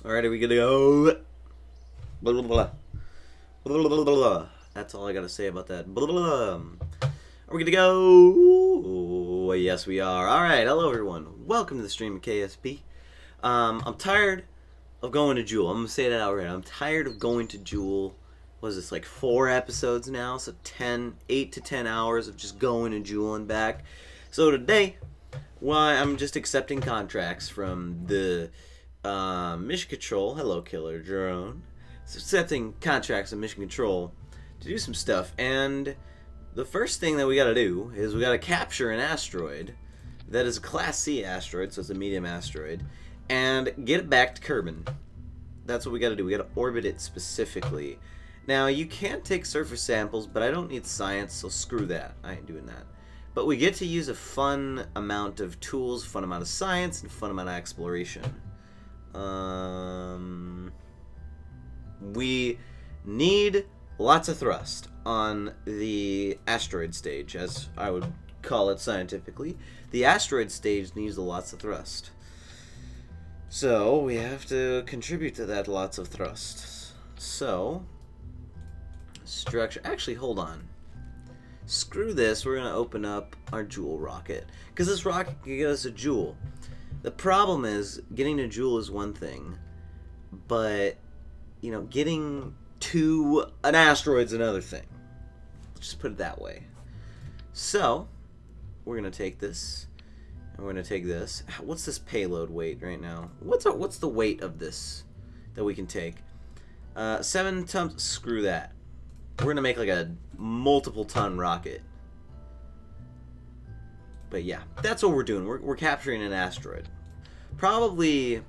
Alright, are we gonna go? Blah, blah, blah. Blah, blah, blah, blah. That's all I gotta say about that. Blah, blah, blah. Are we gonna go? Oh, yes, we are. Alright, hello everyone. Welcome to the stream of KSP. I'm tired of going to Jool. I'm gonna say that outright. I'm tired of going to Jool. What is this, like 4 episodes now? So 8 to 10 hours of just going to Jool and back. So today, I'm just accepting contracts from the Mission Control. Hello, Killer Drone. So accepting contracts of Mission Control to do some stuff. And the first thing that we gotta do is we gotta capture an asteroid that is a Class C asteroid, so it's a medium asteroid, and get it back to Kerbal. That's what we gotta do. We gotta orbit it specifically. Now, you can take surface samples, but I don't need science, so screw that. I ain't doing that. But we get to use a fun amount of tools, fun amount of science, and fun amount of exploration. We need lots of thrust on the asteroid stage, as I would call it scientifically. The asteroid stage needs lots of thrust. So, we have to contribute to that lots of thrust. So, structure. Actually, hold on. Screw this. We're going to open up our Jool rocket. Because this rocket can get us a Jool. The problem is, getting to Jool is one thing. But, you know, getting to an asteroid's another thing. Let's just put it that way. So, we're going to take this. And we're going to take this. What's this payload weight right now? What's the weight of this that we can take? 7 tons. Screw that. We're going to make like a multiple ton rocket. But yeah, that's what we're doing. We're capturing an asteroid. Probably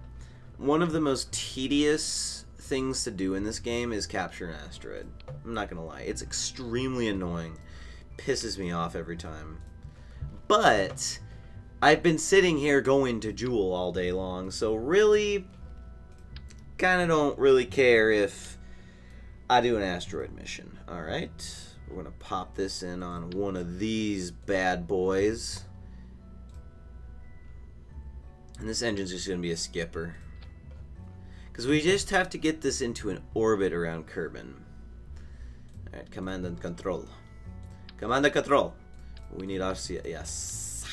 one of the most tedious things to do in this game is capture an asteroid. I'm not going to lie. It's extremely annoying. Pisses me off every time. But I've been sitting here going to Jool all day long, so really kind of don't really care if I do an asteroid mission. Alright, we're going to pop this in on one of these bad boys. And this engine's just going to be a skipper. Because we just have to get this into an orbit around Kerbal. Alright, command and control. Command and control. We need RCS. Yes.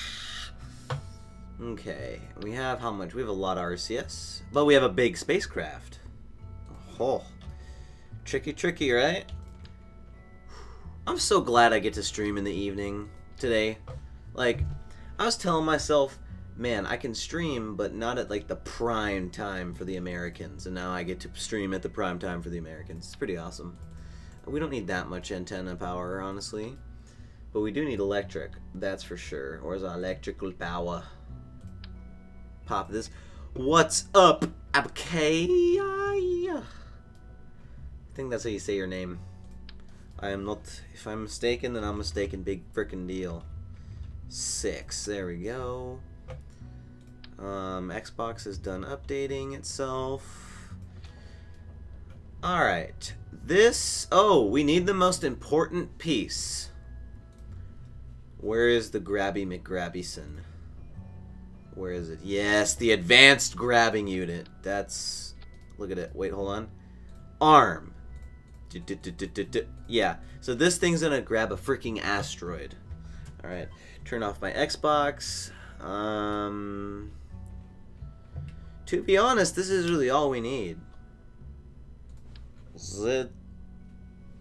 Okay, we have how much? We have a lot of RCS. But we have a big spacecraft. Oh. Tricky, right? I'm so glad I get to stream in the evening today. Like, I was telling myself, man, I can stream, but not at like the prime time for the Americans. And now I get to stream at the prime time for the Americans. It's pretty awesome. We don't need that much antenna power, honestly. But we do need electric, that's for sure. Where's our electrical power? Pop this. What's up, Abkay? I think that's how you say your name. I am not. If I'm mistaken, then I'm mistaken. Big frickin' deal. 6. There we go. Xbox is done updating itself. Alright. This. Oh, we need the most important piece. Where is the Grabby McGrabbyson? Where is it? Yes, the advanced grabbing unit. That's. Look at it. Wait, hold on. Arm. Yeah, so this thing's gonna grab a freaking asteroid. Alright, turn off my Xbox. To be honest, this is really all we need. This is it.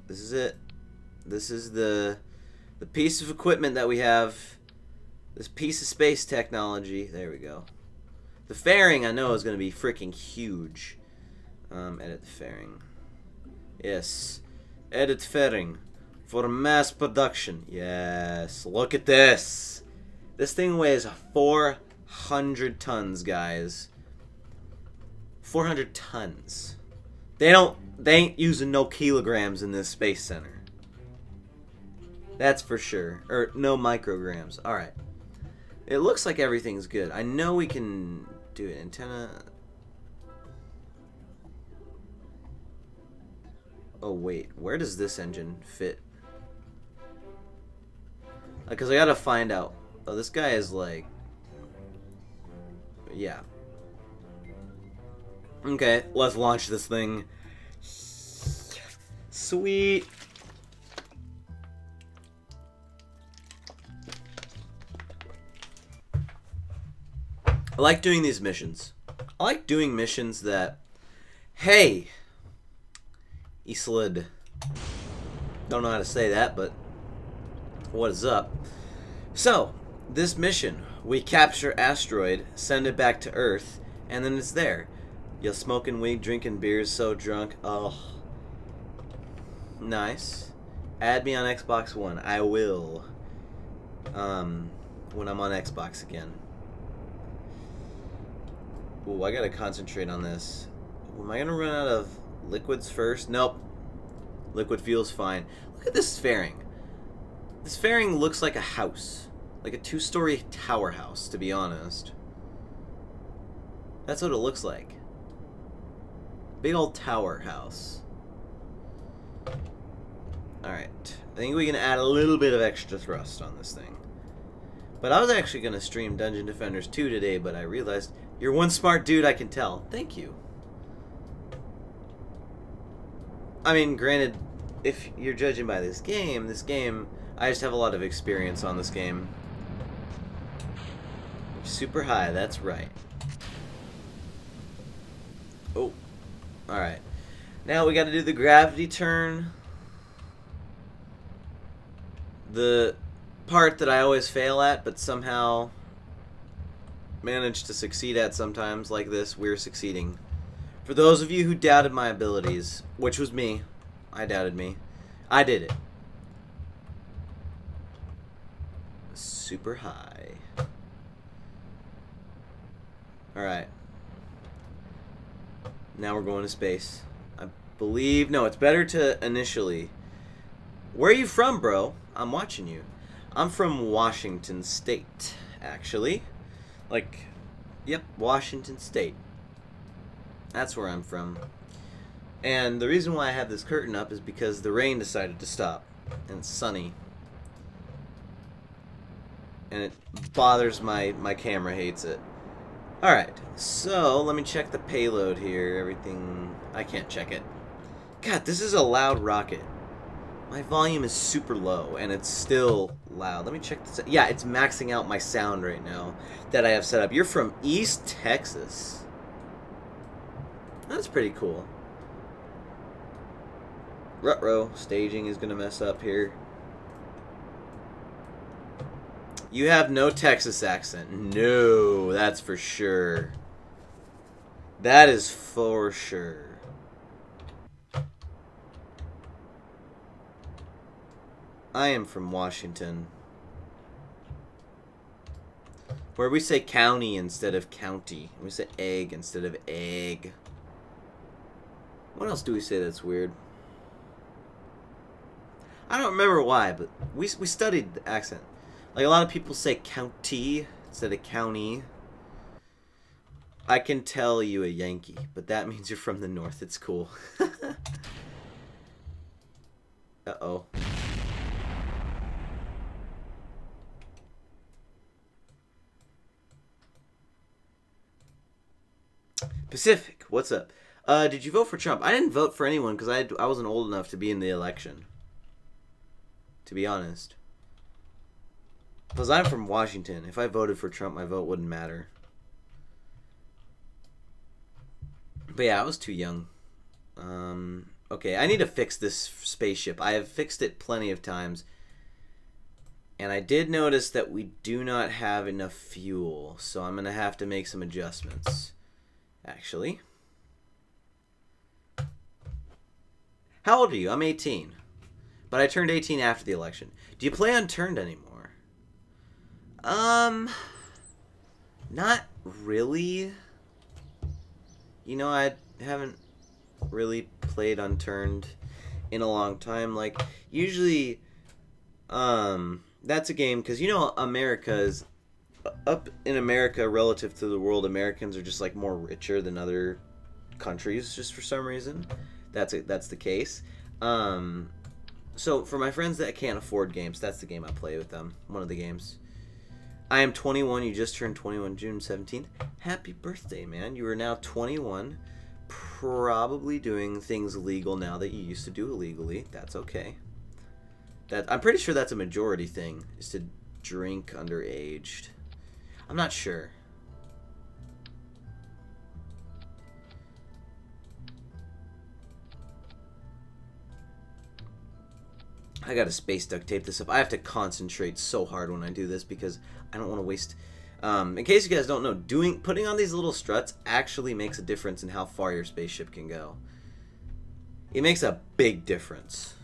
This is it. This is the piece of equipment that we have. This piece of space technology. There we go. The fairing, I know, is gonna be freaking huge. Edit the fairing. Yes. Edit fairing for mass production. Yes. Look at this. This thing weighs 400 tons, guys. 400 tons. They ain't using no kilograms in this space center. That's for sure. Or no micrograms. Alright. It looks like everything's good. I know we can do an antenna. Oh wait, where does this engine fit? Because I gotta find out. Oh, this guy is like... Yeah. Okay, let's launch this thing. Sweet. I like doing these missions. I like doing missions that, hey, Islid. Don't know how to say that, but what is up? So, this mission, we capture asteroid, send it back to Earth, and then it's there. You're smoking weed, drinking beers, so drunk. Oh, nice. Add me on Xbox One. I will. When I'm on Xbox again. Ooh, I gotta concentrate on this. Am I gonna run out of liquids first? Nope. Liquid fuel's fine. Look at this fairing. This fairing looks like a house. Like a 2-story tower house, to be honest. That's what it looks like. Big old tower house. Alright. I think we can add a little bit of extra thrust on this thing. But I was actually going to stream Dungeon Defenders 2 today, but I realized you're one smart dude, I can tell. Thank you. I mean, granted, if you're judging by this game, I just have a lot of experience on this game. Super high, that's right. Oh, alright. Now we gotta do the gravity turn. The part that I always fail at, but somehow manage to succeed at sometimes, like this, we're succeeding. For those of you who doubted my abilities, which was me, I doubted me, I did it. Super high. Alright. Now we're going to space. I believe... No, it's better to initially... Where are you from, bro? I'm watching you. I'm from Washington State, actually. Like, yep, Washington State. That's where I'm from. And the reason why I have this curtain up is because the rain decided to stop. And it's sunny. And it bothers my camera, hates it. Alright, so let me check the payload here. Everything... I can't check it. God, this is a loud rocket. My volume is super low, and it's still loud. Let me check this out. Yeah, it's maxing out my sound right now that I have set up. You're from East Texas. That's pretty cool. Ruh-roh, staging is going to mess up here. You have no Texas accent. No, that's for sure. That is for sure. I am from Washington, where we say county instead of county. We say egg instead of egg. What else do we say that's weird? I don't remember why, but we studied the accent. Like, a lot of people say county instead of county. I can tell you a Yankee, but that means you're from the north. It's cool. Uh-oh. Pacific, what's up? Did you vote for Trump? I didn't vote for anyone because I wasn't old enough to be in the election. To be honest. Because I'm from Washington. If I voted for Trump, my vote wouldn't matter. But yeah, I was too young. Okay, I need to fix this spaceship. I have fixed it plenty of times. And I did notice that we do not have enough fuel. So I'm going to have to make some adjustments. Actually. How old are you? I'm 18. But I turned 18 after the election. Do you play Unturned anymore? Not really. You know, I haven't really played Unturned in a long time. Like, usually, that's a game, because, you know, America is... Up in America, relative to the world, Americans are just like more richer than other countries, just for some reason. That's the case. So for my friends that can't afford games, that's the game I play with them. One of the games. I am 21. You just turned 21 June 17th. Happy birthday, man! You are now 21. probably doing things legal now that you used to do illegally. That's okay. I'm pretty sure that's a majority thing, is to drink underaged. I'm not sure. I gotta space duct tape this up. I have to concentrate so hard when I do this because I don't want to waste... in case you guys don't know, putting on these little struts actually makes a difference in how far your spaceship can go. It makes a big difference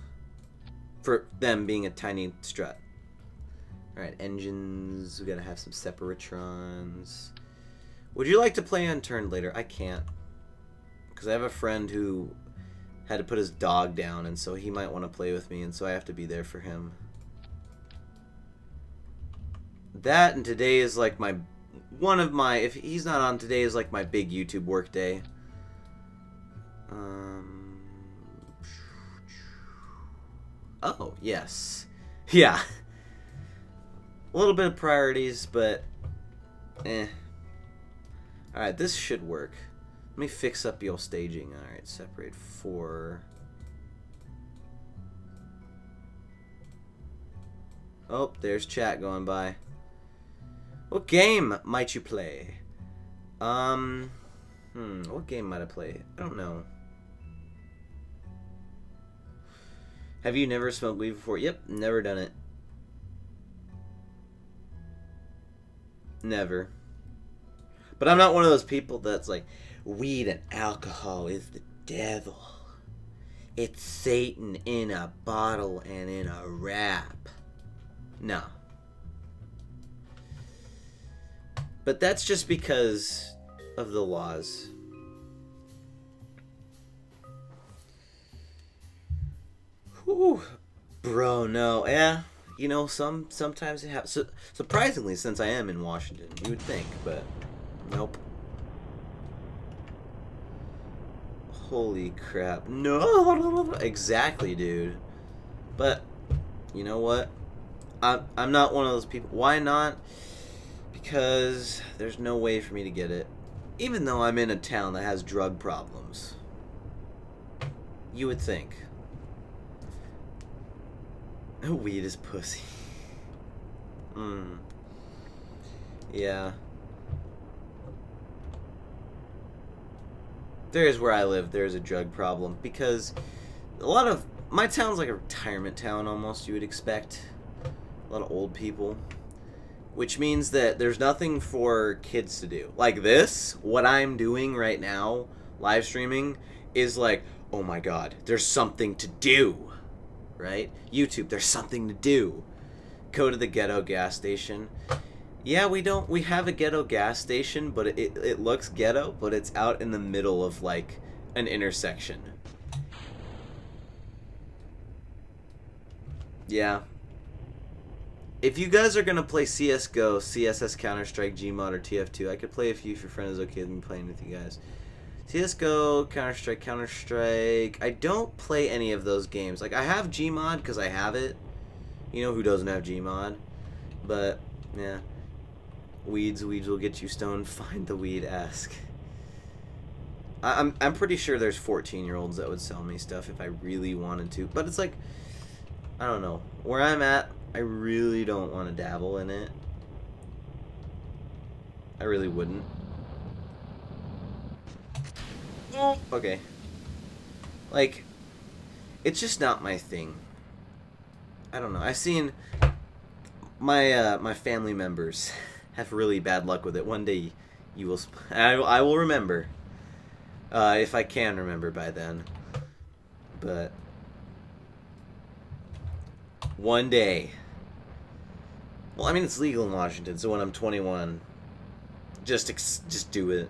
for them being a tiny strut. Alright, engines. We gotta have some separatrons. Would you like to play unturned later? I can't. Because I have a friend who had to put his dog down, and so he might want to play with me, and so I have to be there for him. That and today is like if he's not on, today is like my big YouTube work day. Oh, yes. Yeah. A little bit of priorities, but Alright, this should work. Let me fix up your staging. Alright, separate 4. Oh, there's chat going by. What game might you play? What game might I play? I don't know. Have you never smoked weed before? Yep, never done it. Never. But I'm not one of those people that's like, weed and alcohol is the devil. It's Satan in a bottle and in a wrap. No. But that's just because of the laws. Whew. Bro, no. Yeah. You know, sometimes it happens. Surprisingly, since I am in Washington, you would think, but nope. Holy crap. No! Exactly, dude. But, you know what? I'm not one of those people. Why not? Because there's no way for me to get it. Even though I'm in a town that has drug problems. You would think. Weed is pussy. Yeah. There's where I live, there's a drug problem. Because a lot of... My town's like a retirement town almost, you would expect. A lot of old people. Which means that there's nothing for kids to do. Like this, what I'm doing right now, live streaming, is like, oh my god, there's something to do. Right? YouTube, there's something to do. Go to the ghetto gas station. Yeah, we have a ghetto gas station, but it looks ghetto, but it's out in the middle of like an intersection. Yeah. If you guys are gonna play CSGO, CSS Counter-Strike, Gmod, or TF2, I could play if your friend is okay with me playing with you guys. CSGO, Counter-Strike, Counter-Strike. I don't play any of those games. Like, I have Gmod because I have it. You know who doesn't have Gmod? But, yeah. Weeds will get you stoned. Find the weed, ask. I'm pretty sure there's 14-year-olds that would sell me stuff if I really wanted to. But it's like, I don't know. Where I'm at, I really don't want to dabble in it. I really wouldn't. Okay. Like, it's just not my thing. I don't know. I've seen my family members have really bad luck with it. One day you will... I will remember. If I can remember by then. But... one day. Well, I mean, it's legal in Washington, so when I'm 21, just do it.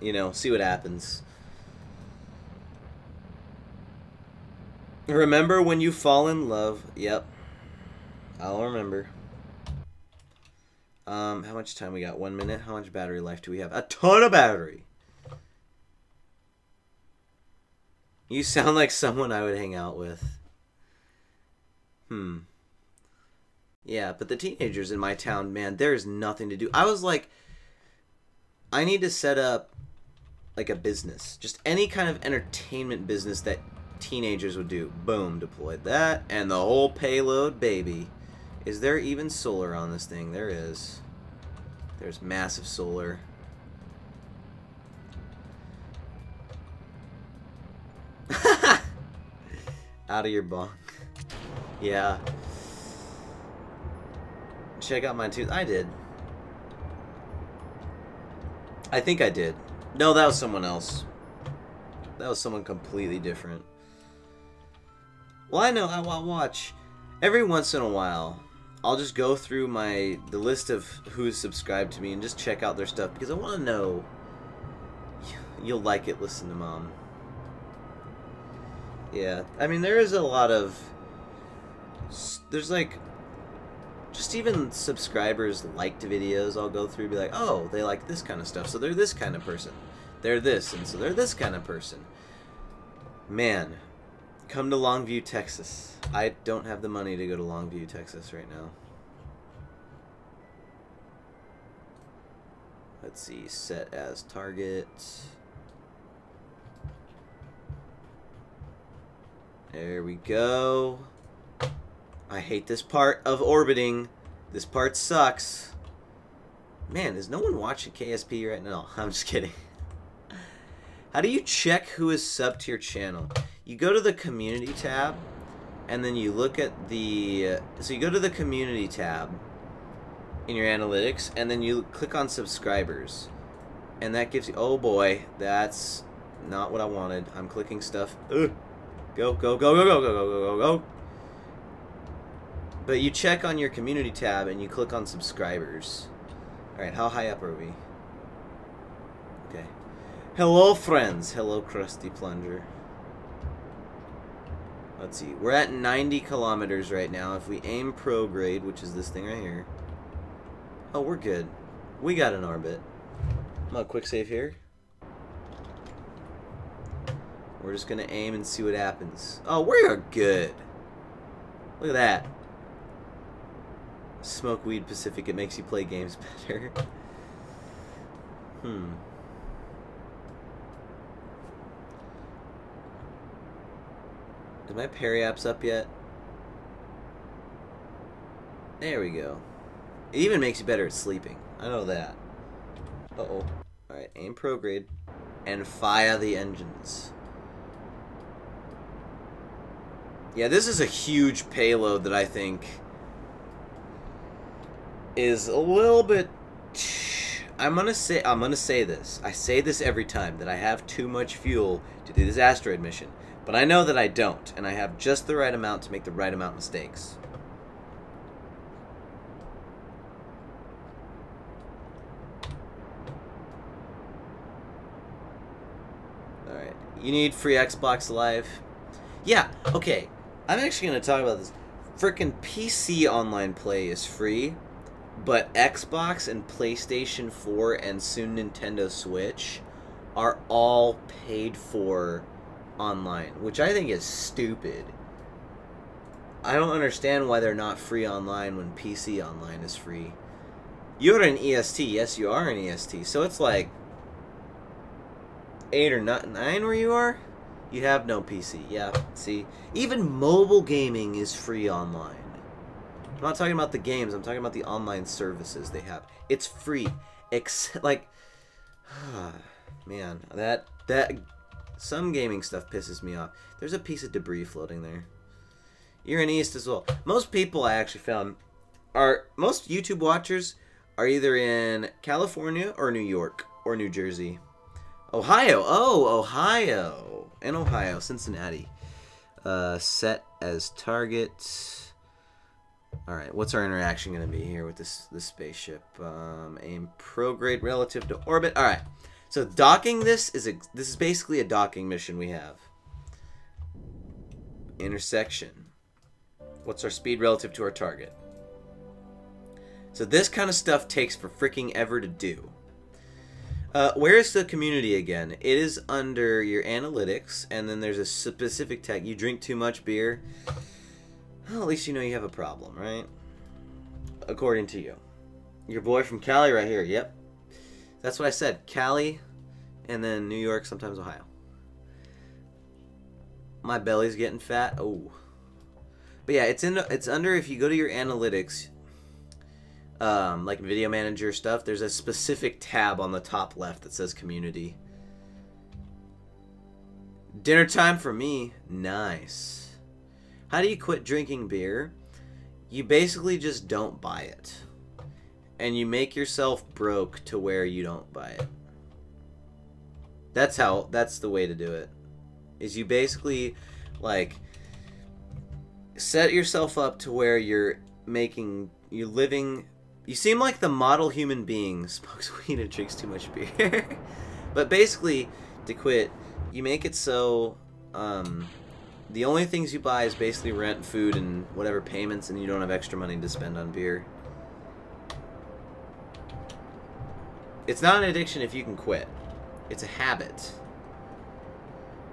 You know, see what happens. Remember when you fall in love? Yep. I'll remember. How much time we got? 1 minute? How much battery life do we have? A ton of battery! You sound like someone I would hang out with. Yeah, but the teenagers in my town, man, there's nothing to do. I was like, I need to set up like a business. Just any kind of entertainment business that teenagers would do. Boom, deployed that, and the whole payload, baby. Is there even solar on this thing? There is. There's massive solar. Out of your bunk. Yeah. Check out mine too. I did. I think I did. No, that was someone else. That was someone completely different. Well, I know. I'll watch. Every once in a while, I'll just go through the list of who's subscribed to me and just check out their stuff because I want to know. You'll like it. Listen to Mom. Yeah, I mean, there is a lot of... There's like... Just even subscribers liked videos I'll go through and be like, oh, they like this kind of stuff, so they're this kind of person. They're this, and so they're this kind of person. Man, come to Longview, Texas. I don't have the money to go to Longview, Texas right now. Let's see, set as target. There we go. I hate this part of orbiting. This part sucks. Man, is no one watching KSP right now? I'm just kidding. How do you check who is subbed to your channel? You go to the community tab, and then you look at the... So you go to the community tab in your analytics, and then you click on subscribers. And that gives you... Oh boy, that's not what I wanted. I'm clicking stuff... Ugh. Go, go, go, go, go, go, go, go, go, go. But you check on your community tab and you click on subscribers. Alright, how high up are we? Okay. Hello, friends. Hello, Crusty Plunger. Let's see. We're at 90 kilometers right now. If we aim prograde, which is this thing right here. Oh, we're good. We got an orbit. I'm gonna quick save here. We're just gonna aim and see what happens. Oh, we are good. Look at that. Smoke weed, Pacific. It makes you play games better. Is my periaps up yet? There we go. It even makes you better at sleeping. I know that. Uh-oh. Alright, aim prograde. And fire the engines. Yeah, this is a huge payload that I think is a little bit... I'm gonna say this. I say this every time, that I have too much fuel to do this asteroid mission. But I know that I don't, and I have just the right amount to make the right amount of mistakes. Alright. You need free Xbox Live? Yeah, okay. I'm actually going to talk about this. Frickin' PC online play is free, but Xbox and PlayStation 4 and soon Nintendo Switch are all paid for online, which I think is stupid. I don't understand why they're not free online when PC online is free. You're an EST. Yes, you are an EST. So it's like 8 or 9 where you are? You have no PC. Yeah, see? Even mobile gaming is free online. I'm not talking about the games. I'm talking about the online services they have. It's free. Except, like... man, that... Some gaming stuff pisses me off. There's a piece of debris floating there. You're an East as well. Most people I actually found are... Most YouTube watchers are either in California or New York or New Jersey. Ohio. Oh, Ohio. In Ohio. Cincinnati. Set as target. Alright, what's our interaction going to be here with this spaceship? Aim prograde relative to orbit. Alright, so docking this is basically a docking mission we have. Intersection. What's our speed relative to our target? So this kind of stuff takes for freaking ever to do. Where is the community again? It is under your analytics, and then there's a specific tag. You drink too much beer. Well, at least you know you have a problem, right? According to you. Your boy from Cali right here. Yep. That's what I said. Cali and then New York, sometimes Ohio. My belly's getting fat. Oh. But yeah, it's under, if you go to your analytics, like video manager stuff, there's a specific tab on the top left that says community. Dinner time for me. Nice. How do you quit drinking beer? You basically just don't buy it. And you make yourself broke to where you don't buy it. That's the way to do it. Is you basically, like, set yourself up to where you seem like the model human being, smokes weed and drinks too much beer. But basically, to quit, you make it so the only things you buy is basically rent, food, and whatever payments, and you don't have extra money to spend on beer. It's not an addiction if you can quit. It's a habit.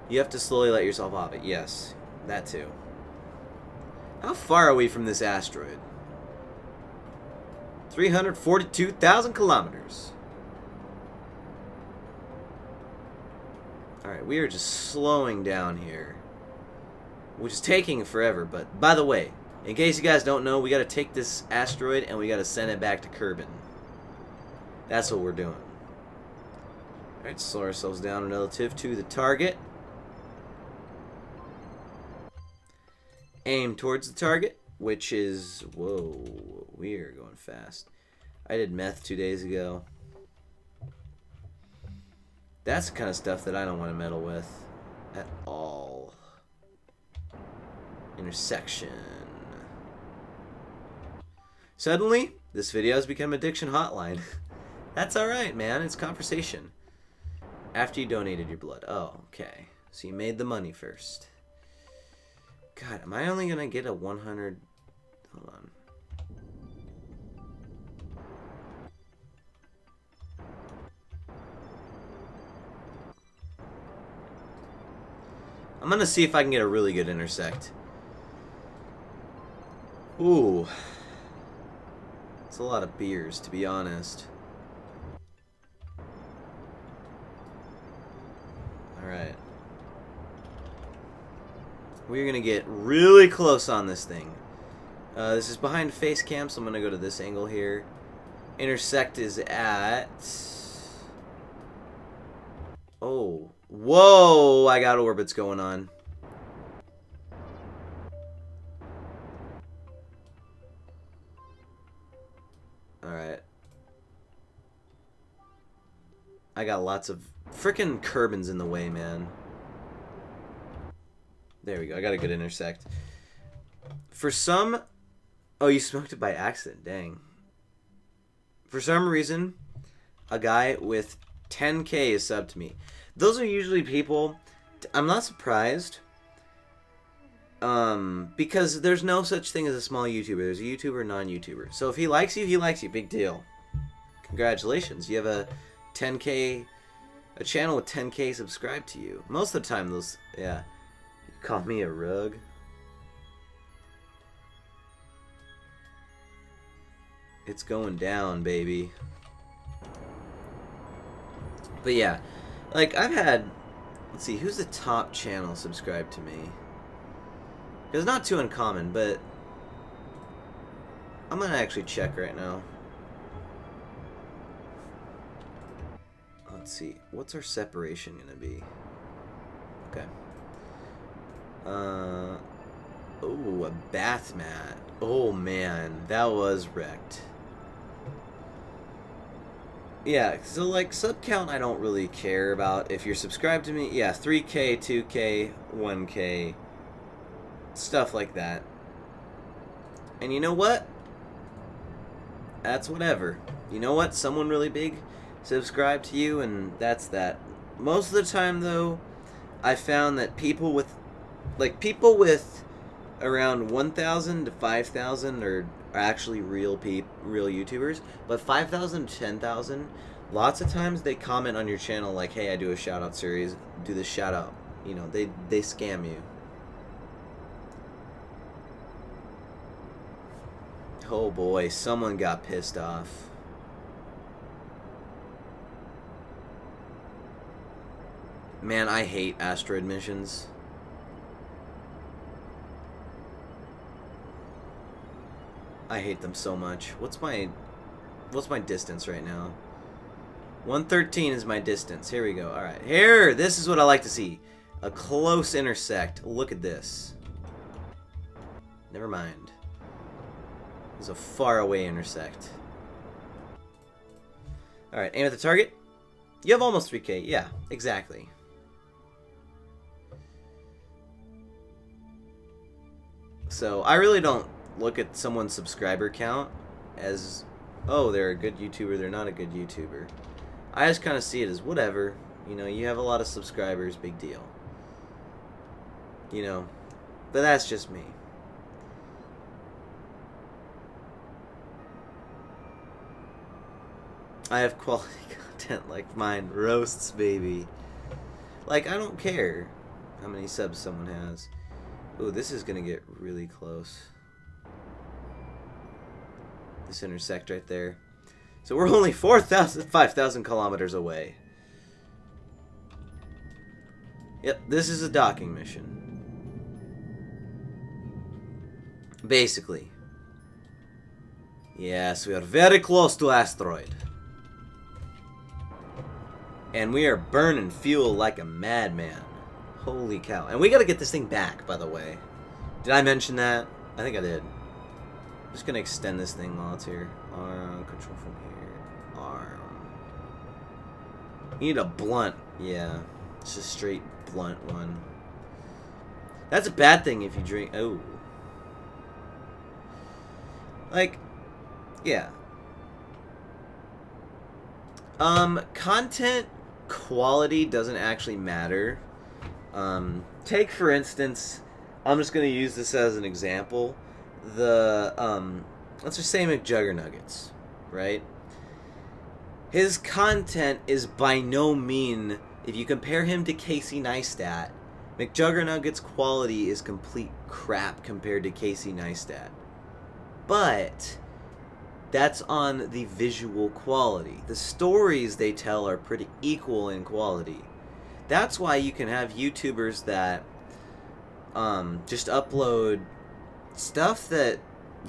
You have to slowly let yourself off it. Yes, that too. How far are we from this asteroid? 342,000 kilometers. Alright, we are just slowing down here. Which is taking forever, but by the way, in case you guys don't know, we gotta take this asteroid and we gotta send it back to Kerbal. That's what we're doing. Alright, slow ourselves down relative to the target. Aim towards the target, which is... Whoa, we are going fast. I did meth 2 days ago. That's the kind of stuff that I don't want to meddle with at all. Intersection. Suddenly, this video has become Addiction Hotline. That's alright, man. It's conversation. After you donated your blood. Oh, okay. So you made the money first. God, am I only going to get a 100... Hold on. I'm going to see if I can get a really good intersect. Ooh. It's a lot of beers, to be honest. Alright. We're going to get really close on this thing. This is behind face cam, so I'm going to go to this angle here. Intersect is at... Oh. Whoa! I got orbits going on. Alright. I got lots of... Frickin' Kerbin's in the way, man. There we go. I got a good intersect. For some... Oh, you smoked it by accident. Dang. For some reason, a guy with 10K is subbed to me. Those are usually people... I'm not surprised. Because there's no such thing as a small YouTuber. There's a YouTuber, non-YouTuber. So if he likes you, he likes you. Big deal. Congratulations. You have a 10K... A channel with 10K subscribed to you. Most of the time, those... Yeah. You call me a rug? It's going down, baby. But yeah. Like, I've had... Let's see, who's the top channel subscribed to me? It's not too uncommon, but... I'm gonna actually check right now. Let's see. What's our separation gonna be? Okay. Oh, a bath mat. Oh, man. That was wrecked. Yeah, so, like, sub count I don't really care about. If you're subscribed to me, yeah, 3K, 2K, 1K. Stuff like that. And you know what? That's whatever. You know what? Someone really big subscribed to you, and that's that. Most of the time, though, I found that people with around 1,000 to 5,000 are actually real YouTubers, but 5,000 to 10,000, lots of times they comment on your channel like, hey, I do a shout out series, do this shout out. You know, they scam you. Oh boy, someone got pissed off. Man, I hate asteroid missions. I hate them so much. What's my distance right now? 113 is my distance. Here we go. All right. Here, this is what I like to see. A close intersect. Look at this. Never mind. There's a far away intersect. All right, aim at the target. You have almost 3K. Yeah, exactly. So I really don't look at someone's subscriber count as, oh, they're a good YouTuber, they're not a good YouTuber. I just kind of see it as whatever. You know, you have a lot of subscribers, big deal. You know, but that's just me. I have quality content like mine. Roasts, baby. Like, I don't care how many subs someone has. Ooh, this is gonna get really close. This intersect right there. So we're only 5,000 kilometers away. Yep, this is a docking mission. Basically. Yes, we are very close to asteroid. And we are burning fuel like a madman. Holy cow. And we gotta get this thing back, by the way. Did I mention that? I think I did. I'm just gonna extend this thing while it's here. Arm, control from here. Arm. You need a blunt. Yeah. Just a straight blunt one. That's a bad thing if you drink. Oh. Like, yeah. Content quality doesn't actually matter. Take for instance, I'm just gonna use this as an example. The let's just say McJuggernuggets, right? His content is by no mean, if you compare him to Casey Neistat, McJuggernuggets' quality is complete crap compared to Casey Neistat. But that's on the visual quality. The stories they tell are pretty equal in quality. That's why you can have YouTubers that just upload stuff that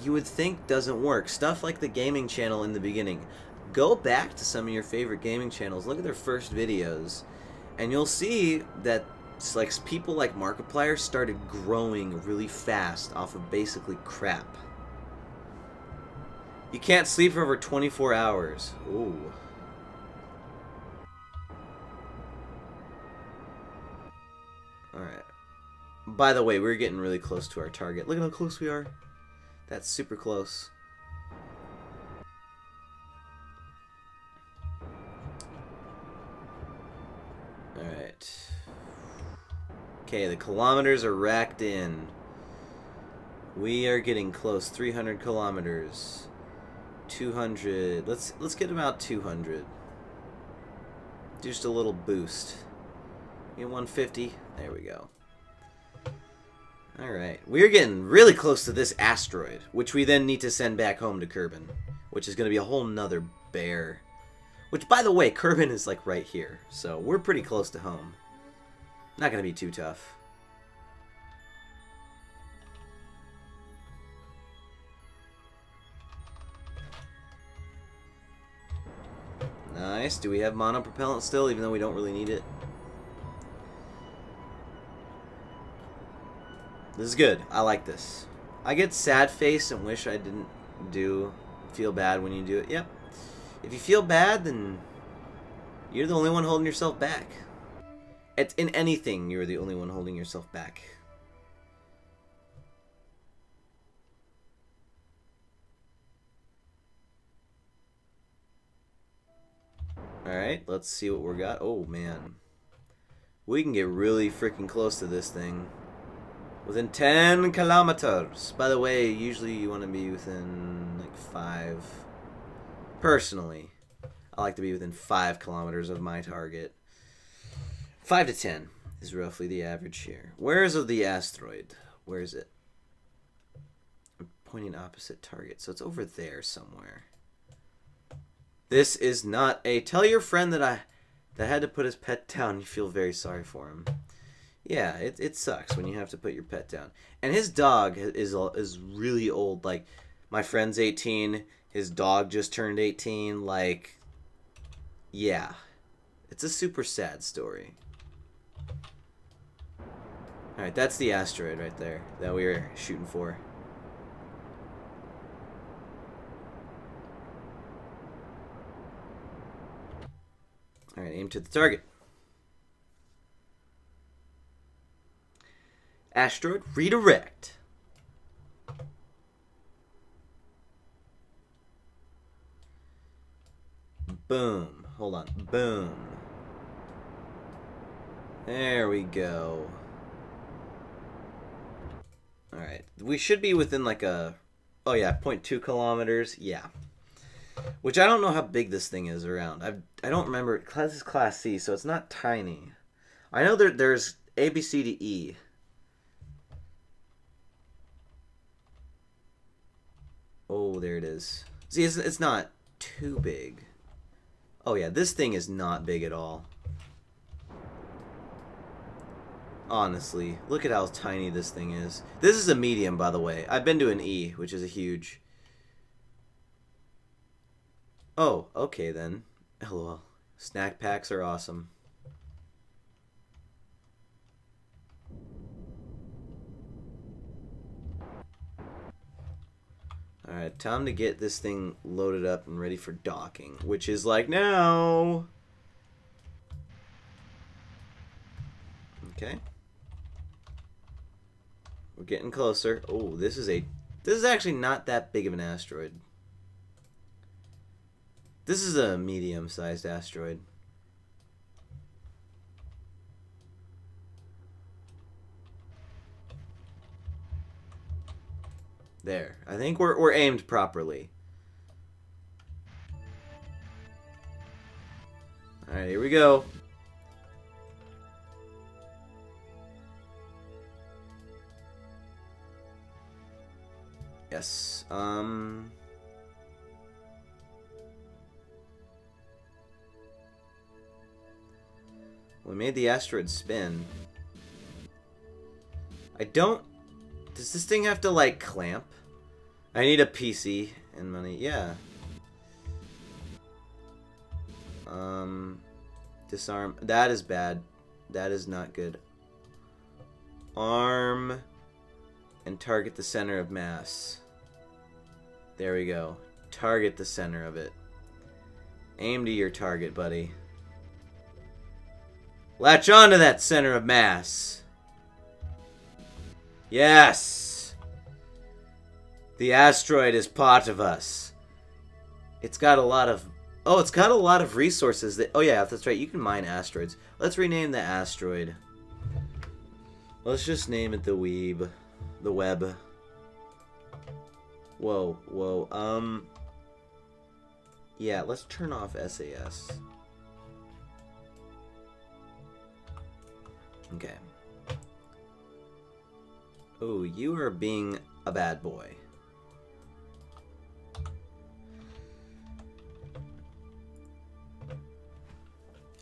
you would think doesn't work. Stuff like the gaming channel in the beginning. Go back to some of your favorite gaming channels. Look at their first videos. And you'll see that it's like people like Markiplier started growing really fast off of basically crap. You can't sleep for over 24 hours. Ooh. Alright. By the way, we're getting really close to our target. Look at how close we are. That's super close. Alright. Okay, the kilometers are racked in. We are getting close. 300 kilometers. 200. Let's get about 200. Just a little boost. Get 150. There we go. Alright. We're getting really close to this asteroid, which we then need to send back home to Kerbin, which is going to be a whole nother bear. Which, by the way, Kerbin is like right here, so we're pretty close to home. Not going to be too tough. Nice. Do we have monopropellant still, even though we don't really need it? This is good. I like this. I get sad face and wish I didn't feel bad when you do it. Yep. If you feel bad, then you're the only one holding yourself back. In anything, you're the only one holding yourself back. Alright, let's see what we got. Oh, man. We can get really freaking close to this thing. Within 10 kilometers. By the way, usually you want to be within, like, 5. Personally, I like to be within 5 kilometers of my target. 5 to 10 is roughly the average here. Where is the asteroid? Where is it? I'm pointing opposite target, so it's over there somewhere. This is not a... Tell your friend that that had to put his pet down. You feel very sorry for him. Yeah, it sucks when you have to put your pet down. And his dog is really old. Like, my friend's 18. His dog just turned 18. Like, yeah. It's a super sad story. Alright, that's the asteroid right there that we were shooting for. Alright, aim to the target. Asteroid, redirect. Boom. Hold on. Boom. There we go. Alright. We should be within like a... Oh yeah, 0.2 kilometers. Yeah. Which I don't know how big this thing is around. I don't remember. This is Class C, so it's not tiny. I know there's A, B, C, D, E. Oh, there it is. See, it's not too big. Oh yeah, this thing is not big at all. Honestly, look at how tiny this thing is. This is a medium, by the way. I've been to an E, which is a huge. Oh, okay then. LOL. Snack packs are awesome. Alright, time to get this thing loaded up and ready for docking, which is like now. Okay. We're getting closer. Oh, this is actually not that big of an asteroid. This is a medium-sized asteroid. There. I think we're aimed properly. Alright, here we go. Yes. We made the asteroid spin. I don't... Does this thing have to, like, clamp? I need a PC and money. Yeah. Disarm. That is bad. That is not good. Arm. And target the center of mass. There we go. Target the center of it. Aim to your target, buddy. Latch on to that center of mass. Yes! The asteroid is part of us. It's got a lot of... Oh, it's got a lot of resources that... Oh yeah, that's right. You can mine asteroids. Let's rename the asteroid. Let's just name it the Weeb. The Web. Whoa, whoa. Yeah, let's turn off SAS. Okay. Oh, you are being a bad boy.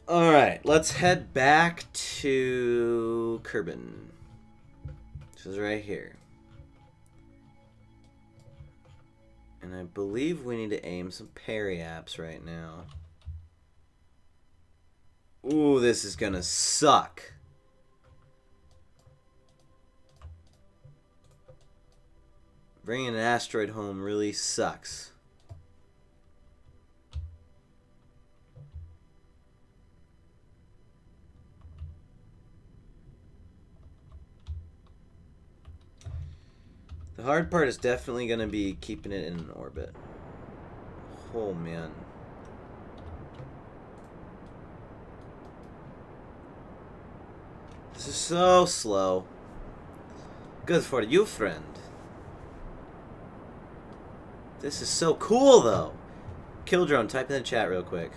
Alright, let's head back to Kerbin. This is right here. And I believe we need to aim some periaps right now. Ooh, this is gonna suck. Bringing an asteroid home really sucks. The hard part is definitely going to be keeping it in an orbit. Oh, man. This is so slow. Good for you, friend. This is so cool, though. Kill drone, type in the chat real quick.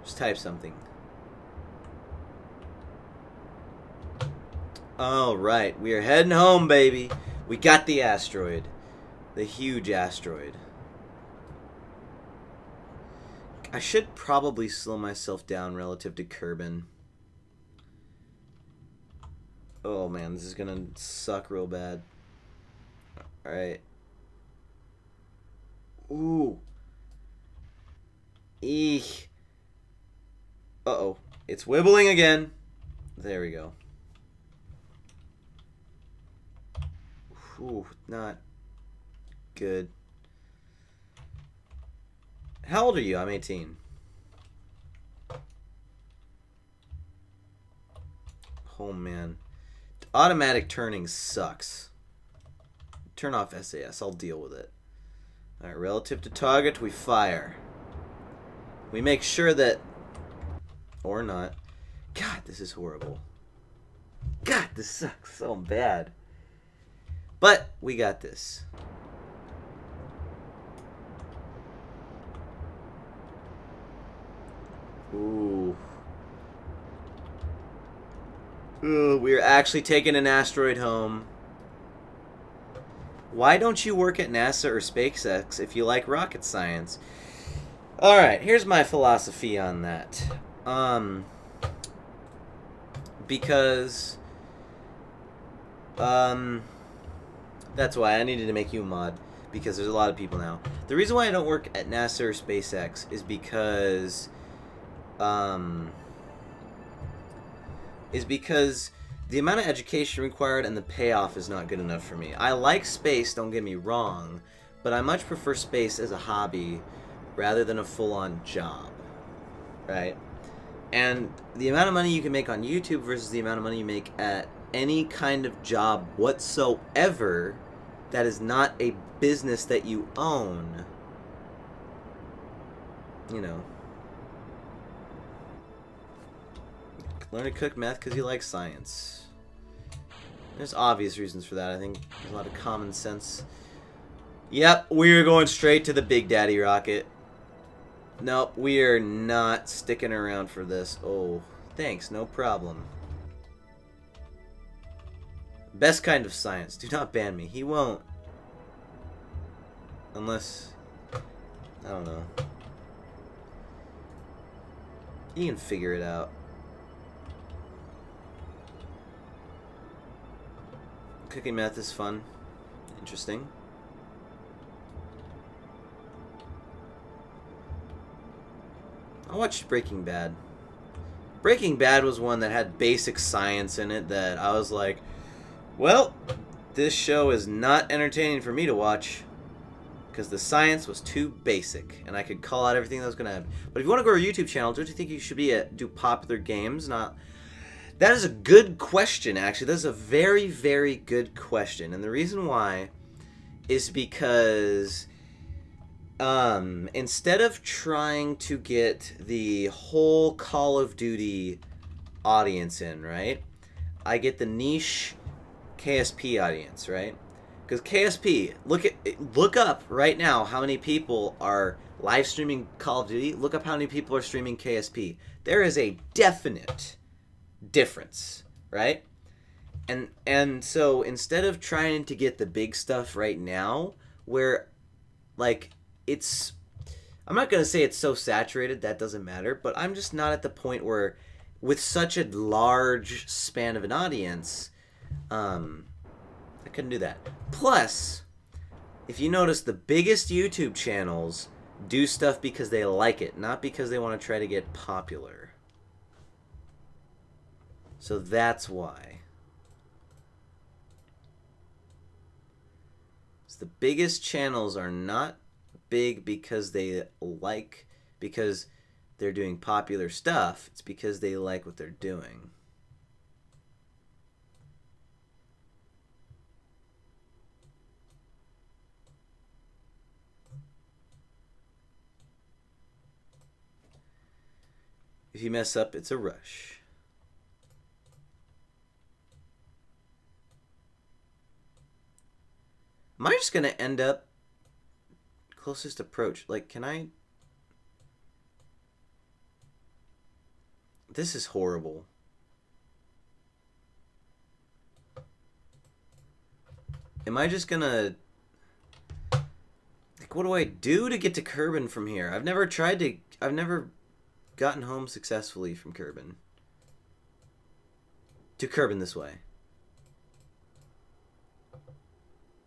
Just type something. Alright, we are heading home, baby. We got the asteroid. The huge asteroid. I should probably slow myself down relative to Kerbin. Oh man, this is gonna suck real bad. Alright. Ooh. Eek. Uh-oh. It's wibbling again. There we go. Ooh, not good. How old are you? I'm 18. Oh man. Automatic turning sucks. Turn off SAS. I'll deal with it. Alright, relative to target, we fire. We make sure that... Or not. God, this is horrible. God, this sucks so bad. But we got this. Ooh. Ooh, we're actually taking an asteroid home. Why don't you work at NASA or SpaceX if you like rocket science? Alright, here's my philosophy on that. Because... that's why I needed to make you a mod. Because there's a lot of people now. The reason why I don't work at NASA or SpaceX is because... the amount of education required and the payoff is not good enough for me. I like space, don't get me wrong, but I much prefer space as a hobby rather than a full-on job, right? And the amount of money you can make on YouTube versus the amount of money you make at any kind of job whatsoever that is not a business that you own, you know. Learn to cook meth because you like science. There's obvious reasons for that. I think there's a lot of common sense. Yep, we're going straight to the Big Daddy rocket. Nope, we are not sticking around for this. Oh, thanks, no problem. Best kind of science. Do not ban me. He won't. Unless... I don't know. You can figure it out. Cooking meth is fun. Interesting. I watched Breaking Bad. Breaking Bad was one that had basic science in it that I was like, well, this show is not entertaining for me to watch because the science was too basic and I could call out everything that was going to happen. But if you want to grow a YouTube channel, don't you think you should be do popular games? That is a good question, actually. That's a very, very good question. And the reason why is because instead of trying to get the whole Call of Duty audience in, right, I get the niche KSP audience, right? Because KSP, look up right now how many people are live streaming Call of Duty. Look up how many people are streaming KSP. There is a definite difference, right? And so instead of trying to get the big stuff right now, where like I'm not gonna say it's so saturated, that doesn't matter, but I'm just not at the point where with such a large span of an audience, I couldn't do that. Plus, if you notice, the biggest YouTube channels do stuff because they like it, not because they want to try to get popular. So that's why. So the biggest channels are not big because they're doing popular stuff. It's because they like what they're doing. If you mess up, it's a rush. Am I just going to end up closest approach? Like, can I... This is horrible. Am I just going to... Like, what do I do to get to Kerbin from here? I've never gotten home successfully from Kerbin. To Kerbin this way.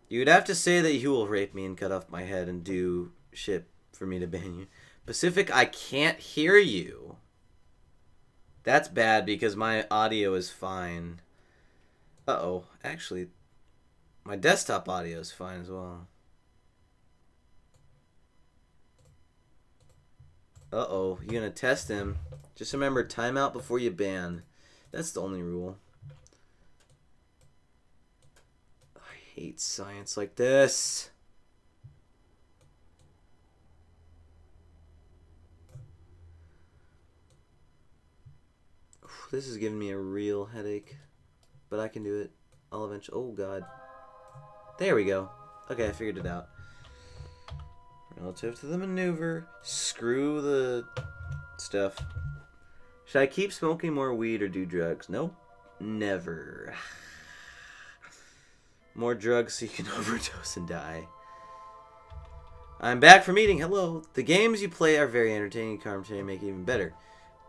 You'd have to say that you will rape me and cut off my head and do shit for me to ban you. Pacific, I can't hear you. That's bad because my audio is fine. Uh-oh. Actually, my desktop audio is fine as well. Uh-oh. You're going to test him. Just remember, timeout before you ban. That's the only rule. I hate science like this. This is giving me a real headache. But I can do it. I'll eventually... Oh, God. There we go. Okay, I figured it out. Relative to the maneuver. Screw the stuff. Should I keep smoking more weed or do drugs? Nope. Never. More drugs so you can overdose and die. I'm back from eating. Hello. The games you play are very entertaining. Commentary make it even better.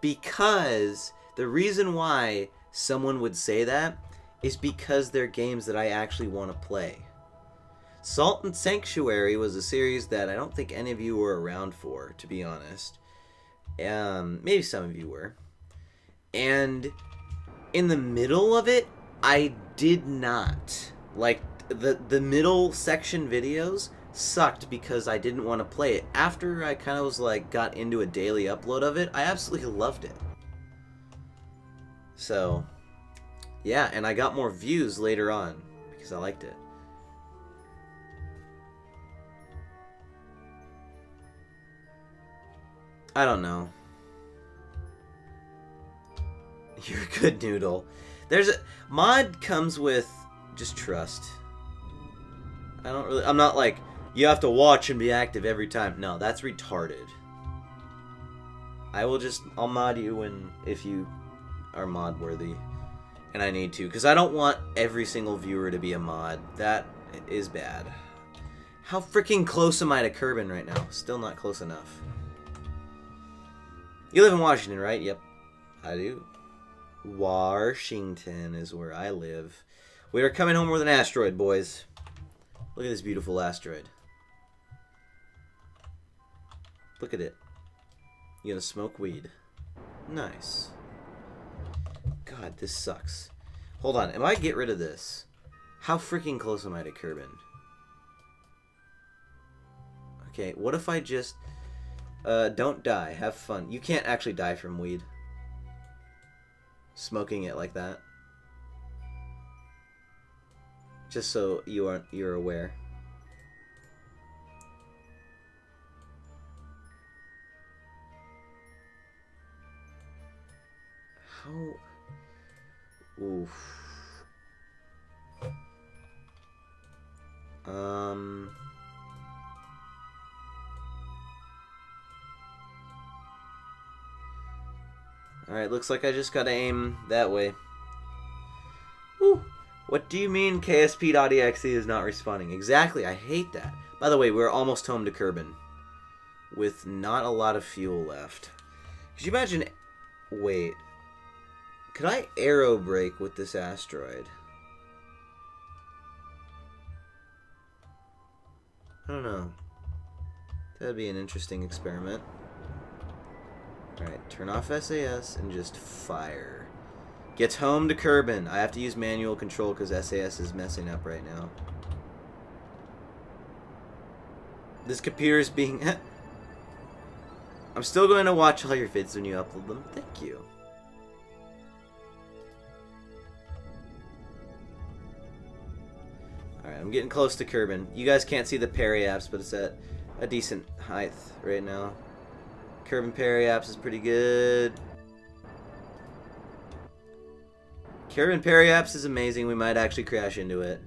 Because... the reason why someone would say that is because they're games that I actually want to play. Salt and Sanctuary was a series that I don't think any of you were around for, to be honest. Maybe some of you were. And in the middle of it, I did not. Like, the middle section videos sucked because I didn't want to play it. After I kind of was like, got into a daily upload of it, I absolutely loved it. So, yeah, and I got more views later on because I liked it. I don't know. You're a good noodle. There's a mod comes with just trust. I'm not like, you have to watch and be active every time. No, that's retarded. I'll mod you if you are mod worthy. And I need to, because I don't want every single viewer to be a mod. That is bad. How freaking close am I to Kerbin right now? Still not close enough. You live in Washington, right? Yep, I do. Washington is where I live. We are coming home with an asteroid, boys. Look at this beautiful asteroid. Look at it. You gonna smoke weed. Nice. God, this sucks. Hold on, am I get rid of this? How freaking close am I to Kerbin? Okay, what if I just... don't die. Have fun. You can't actually die from weed. Smoking it like that. Just so you're aware. How... Oof. Alright, looks like I just gotta aim that way. Woo. What do you mean KSP.exe is not responding? Exactly, I hate that. By the way, we're almost home to Kerbin. With not a lot of fuel left. Could you imagine... Wait. Could I arrow brake with this asteroid? I don't know. That'd be an interesting experiment. Alright, turn off SAS and just fire. Gets home to Kerbin. I have to use manual control because SAS is messing up right now. This computer is being... I'm still going to watch all your vids when you upload them. Thank you. Alright, I'm getting close to Kerbin. You guys can't see the periapse, but it's at a decent height right now. Kerbin periapse is pretty good. Kerbin periapse is amazing. We might actually crash into it.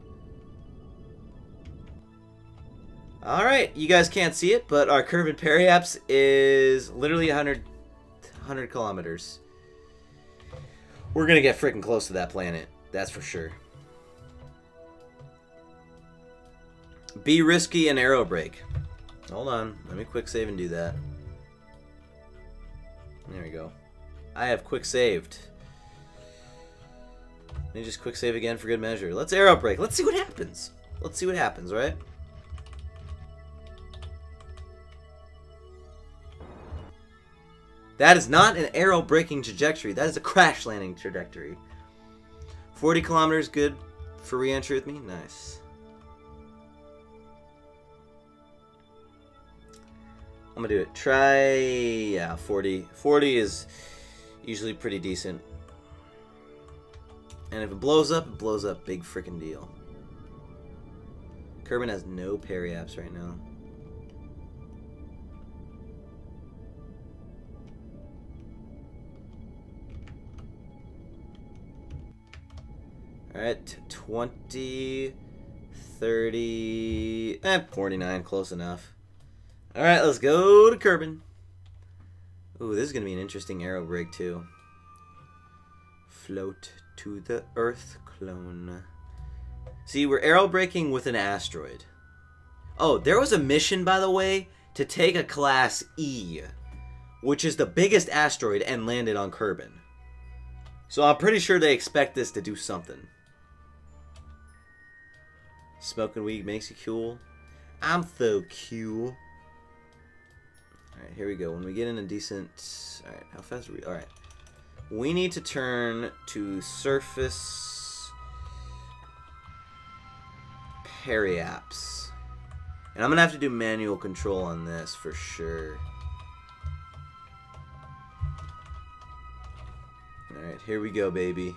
Alright, you guys can't see it, but our Kerbin periapse is literally 100 kilometers. We're gonna get freaking close to that planet. That's for sure. Be risky and arrow brake. Hold on. Let me quick save and do that. There we go. I have quick saved. Let me just quick save again for good measure. Let's aero brake. Let's see what happens. Let's see what happens, right? That is not an aero braking trajectory. That is a crash landing trajectory. 40 kilometers, good for re-entry with me. Nice. I'm gonna do it. Try, yeah, 40. 40 is usually pretty decent. And if it blows up, big freaking deal. Kerbal has no parry-apps right now. Alright, 20, 30, 49, close enough. Alright, let's go to Kerbal. Ooh, this is going to be an interesting aero brake too. Float to the Earth clone. See, we're aero braking with an asteroid. Oh, there was a mission, by the way, to take a Class E, which is the biggest asteroid, and land it on Kerbal. So I'm pretty sure they expect this to do something. Smoking weed makes you cool. I'm so cool. Alright, here we go. When we get in a decent... Alright, how fast are we? Alright. We need to turn to surface... parry-apps. And I'm going to have to do manual control on this for sure. Alright, here we go, baby.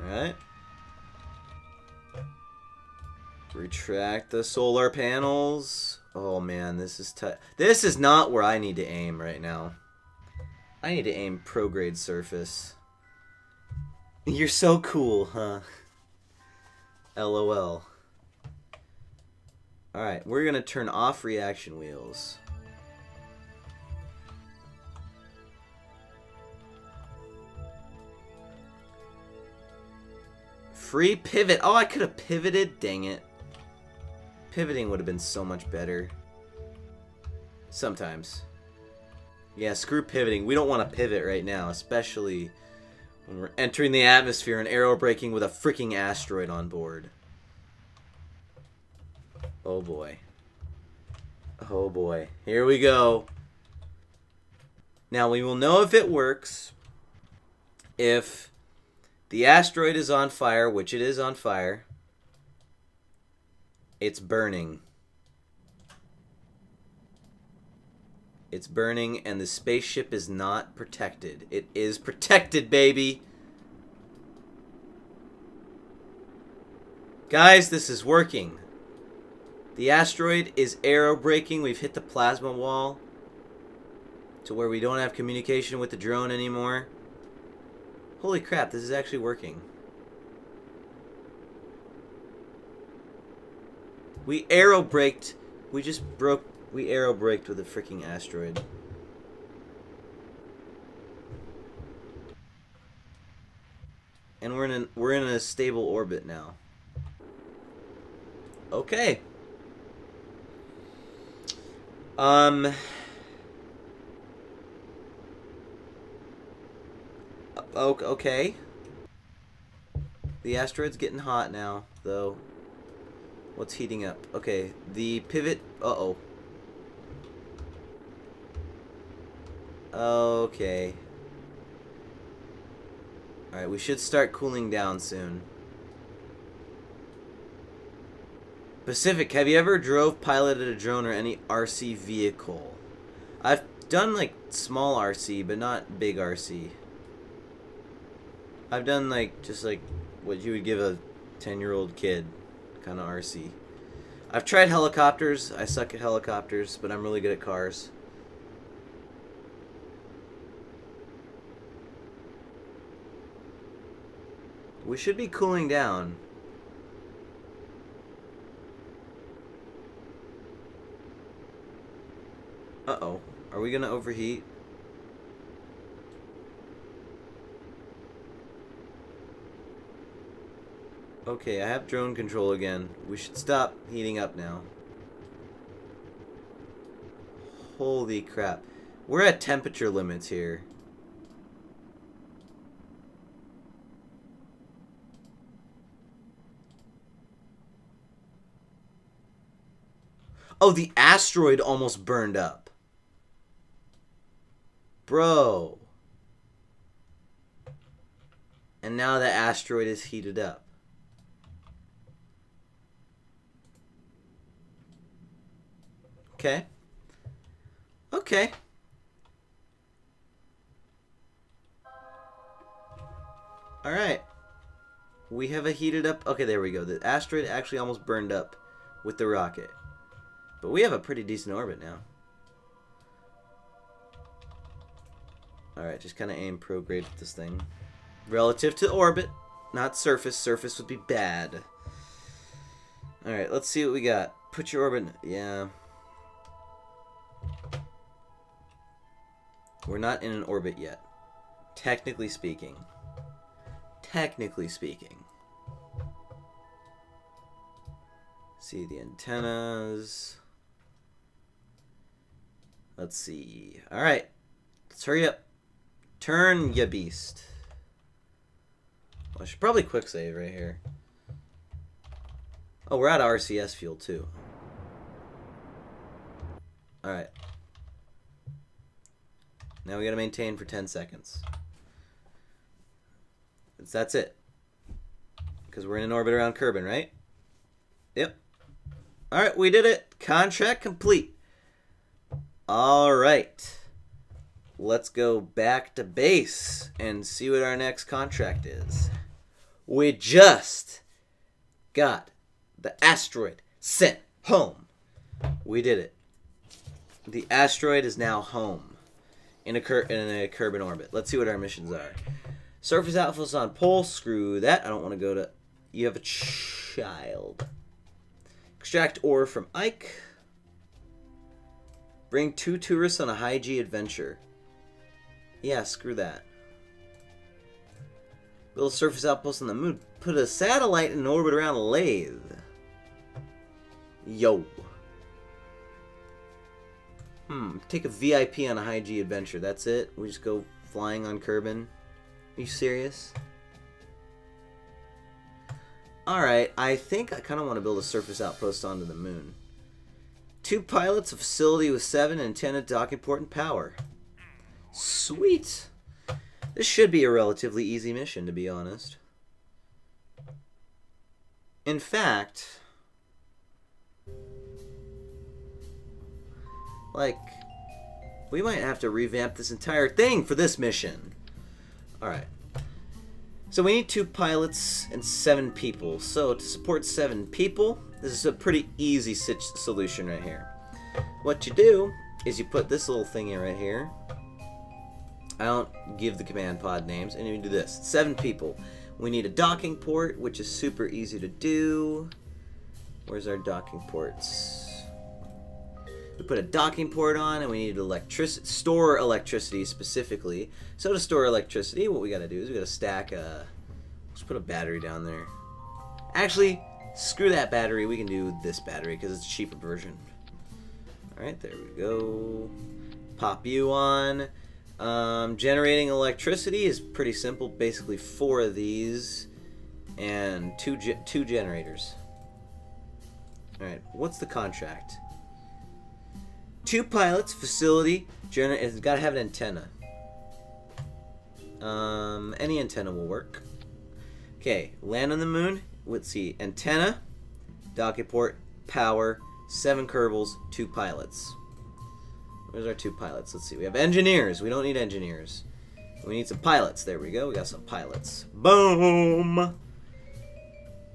Alright. Retract the solar panels. Oh man, this is tough. This is not where I need to aim right now. I need to aim pro-grade surface. You're so cool, huh? LOL. Alright, we're gonna turn off reaction wheels. Free pivot. Oh, I could have pivoted. Dang it. Pivoting would have been so much better. Sometimes. Yeah, screw pivoting. We don't want to pivot right now, especially when we're entering the atmosphere and aero braking with a freaking asteroid on board. Oh boy. Oh boy. Here we go. Now we will know if it works if the asteroid is on fire, which it is on fire. It's burning. It's burning, and the spaceship is not protected. It is protected, baby! Guys, this is working. The asteroid is aero braking. We've hit the plasma wall to where we don't have communication with the drone anymore. Holy crap, this is actually working. We aero braked. We aero braked with a freaking asteroid. And we're in a stable orbit now. Okay. Okay. The asteroid's getting hot now, though. What's heating up? Okay, the pivot... Uh-oh. Okay. Alright, we should start cooling down soon. Pacific, have you ever piloted a drone or any RC vehicle? I've done, like, small RC, but not big RC. I've done, like, just, like, what you would give a 10-year-old kid kind of RC. I've tried helicopters. I suck at helicopters, but I'm really good at cars. We should be cooling down. Uh-oh. Are we gonna overheat? Okay, I have drone control again. We should stop heating up now. Holy crap. We're at temperature limits here. Oh, the asteroid almost burned up. Bro. And now the asteroid is heated up. Okay. Okay. Alright. We have a heated up... Okay, there we go. The asteroid actually almost burned up with the rocket. But we have a pretty decent orbit now. Alright, just kind of aim prograde at this thing. Relative to orbit, not surface. Surface would be bad. Alright, let's see what we got. Put your orbit... Yeah. We're not in an orbit yet. Technically speaking. Technically speaking. See the antennas. Let's see. Alright. Let's hurry up. Turn, ya beast. Well, I should probably quick save right here. Oh, we're out of RCS fuel too. Alright. Now we gotta maintain for 10 seconds. That's it. Because we're in an orbit around Kerbin, right? Yep. Alright, we did it. Contract complete. Alright. Let's go back to base and see what our next contract is. We just got the asteroid sent home. We did it. The asteroid is now home. In a Kerbin orbit. Let's see what our missions are. Surface outpost on pole. Screw that. I don't want to go to... You have a child. Extract ore from Ike. Bring 2 tourists on a high G adventure. Yeah, screw that. Build a surface outpost on the moon. Put a satellite in orbit around Lathe. Yo. Take a VIP on a high G adventure. That's it? We just go flying on Kerbin? Are you serious? Alright, I think I kind of want to build a surface outpost onto the moon. 2 pilots, a facility with 7 antenna, docking port, and power. Sweet! This should be a relatively easy mission, to be honest. In fact... Like, we might have to revamp this entire thing for this mission. Alright. So we need 2 pilots and 7 people. So to support 7 people, this is a pretty easy solution right here. What you do is you put this little thing in right here. I don't give the command pod names, and you do this. 7 people. We need a docking port, which is super easy to do. Where's our docking ports? We put a docking port on, and we need store electricity specifically. So to store electricity, what we gotta do is we gotta stack let's put a battery down there. Actually, screw that battery. We can do this battery because it's a cheaper version. Alright, there we go. Pop you on. Generating electricity is pretty simple. Basically 4 of these and 2 generators. Alright, what's the contract? 2 pilots, facility, it's got to have an antenna. Any antenna will work. Okay, land on the moon. Let's see, antenna, docking port, power, 7 Kerbals, 2 pilots. Where's our 2 pilots? Let's see, we have engineers. We don't need engineers. We need some pilots. There we go. We got some pilots. Boom!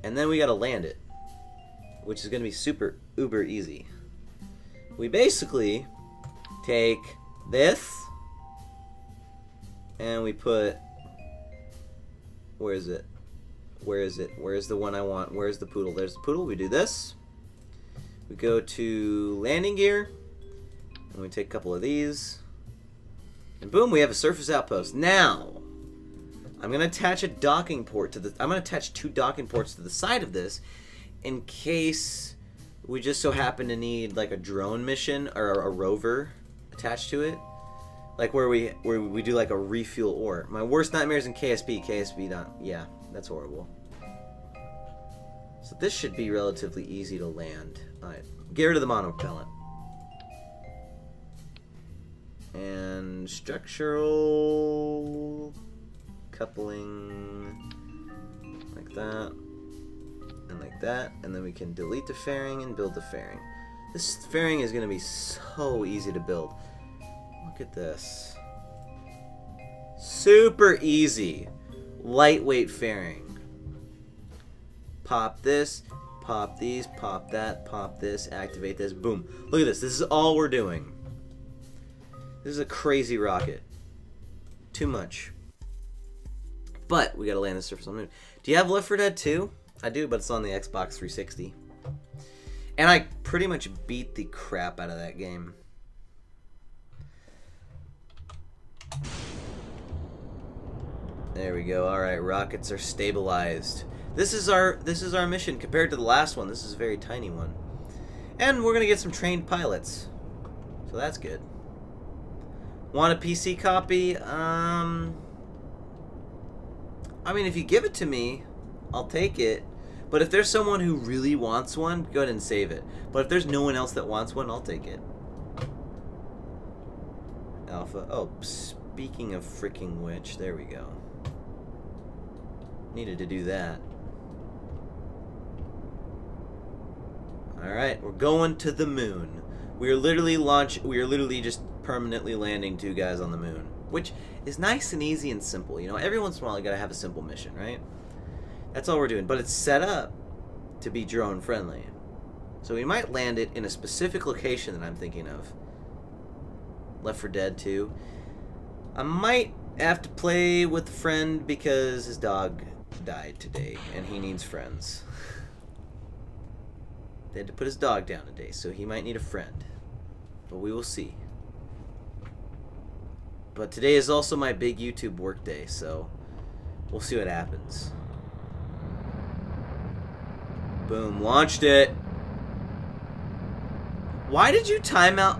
And then we got to land it, which is going to be super uber easy. We basically take this and we put, where is it? Where is it? Where's the one I want? Where's the poodle? There's the poodle. We do this. We go to landing gear and we take a couple of these and boom, we have a surface outpost. Now, I'm going to attach a docking port to the... I'm going to attach 2 docking ports to the side of this in case we just so happen to need like a drone mission or a rover attached to it. Like where we do like a refuel ore. My worst nightmares in KSP. KSP not... Yeah, that's horrible. So this should be relatively easy to land. Alright, get rid of the monopropellant. And structural coupling like that and like that, and then we can delete the fairing and build the fairing. This fairing is going to be so easy to build. Look at this. Super easy. Lightweight fairing. Pop this, pop these, pop that, pop this, activate this, boom. Look at this. This is all we're doing. This is a crazy rocket. Too much. But we gotta land the surface on the moon. Do you have Left 4 Dead 2? I do, but it's on the Xbox 360. And I pretty much beat the crap out of that game. There we go. Alright, rockets are stabilized. This is our mission compared to the last one. This is a very tiny one. And we're gonna get some trained pilots. So that's good. Want a PC copy? I mean, if you give it to me, I'll take it. But if there's someone who really wants one, go ahead and save it. But if there's no one else that wants one, I'll take it. Alpha. Oh, speaking of freaking which, there we go. Needed to do that. Alright, we're going to the moon. We are literally just permanently landing 2 guys on the moon. Which is nice and easy and simple. You know, every once in a while you gotta have a simple mission, right? That's all we're doing. But it's set up to be drone friendly. So we might land it in a specific location that I'm thinking of. Left 4 Dead 2. I might have to play with a friend because his dog died today and he needs friends. They had to put his dog down today, so he might need a friend. But we will see. But today is also my big YouTube work day, so we'll see what happens. Boom, launched it. Why did you time out?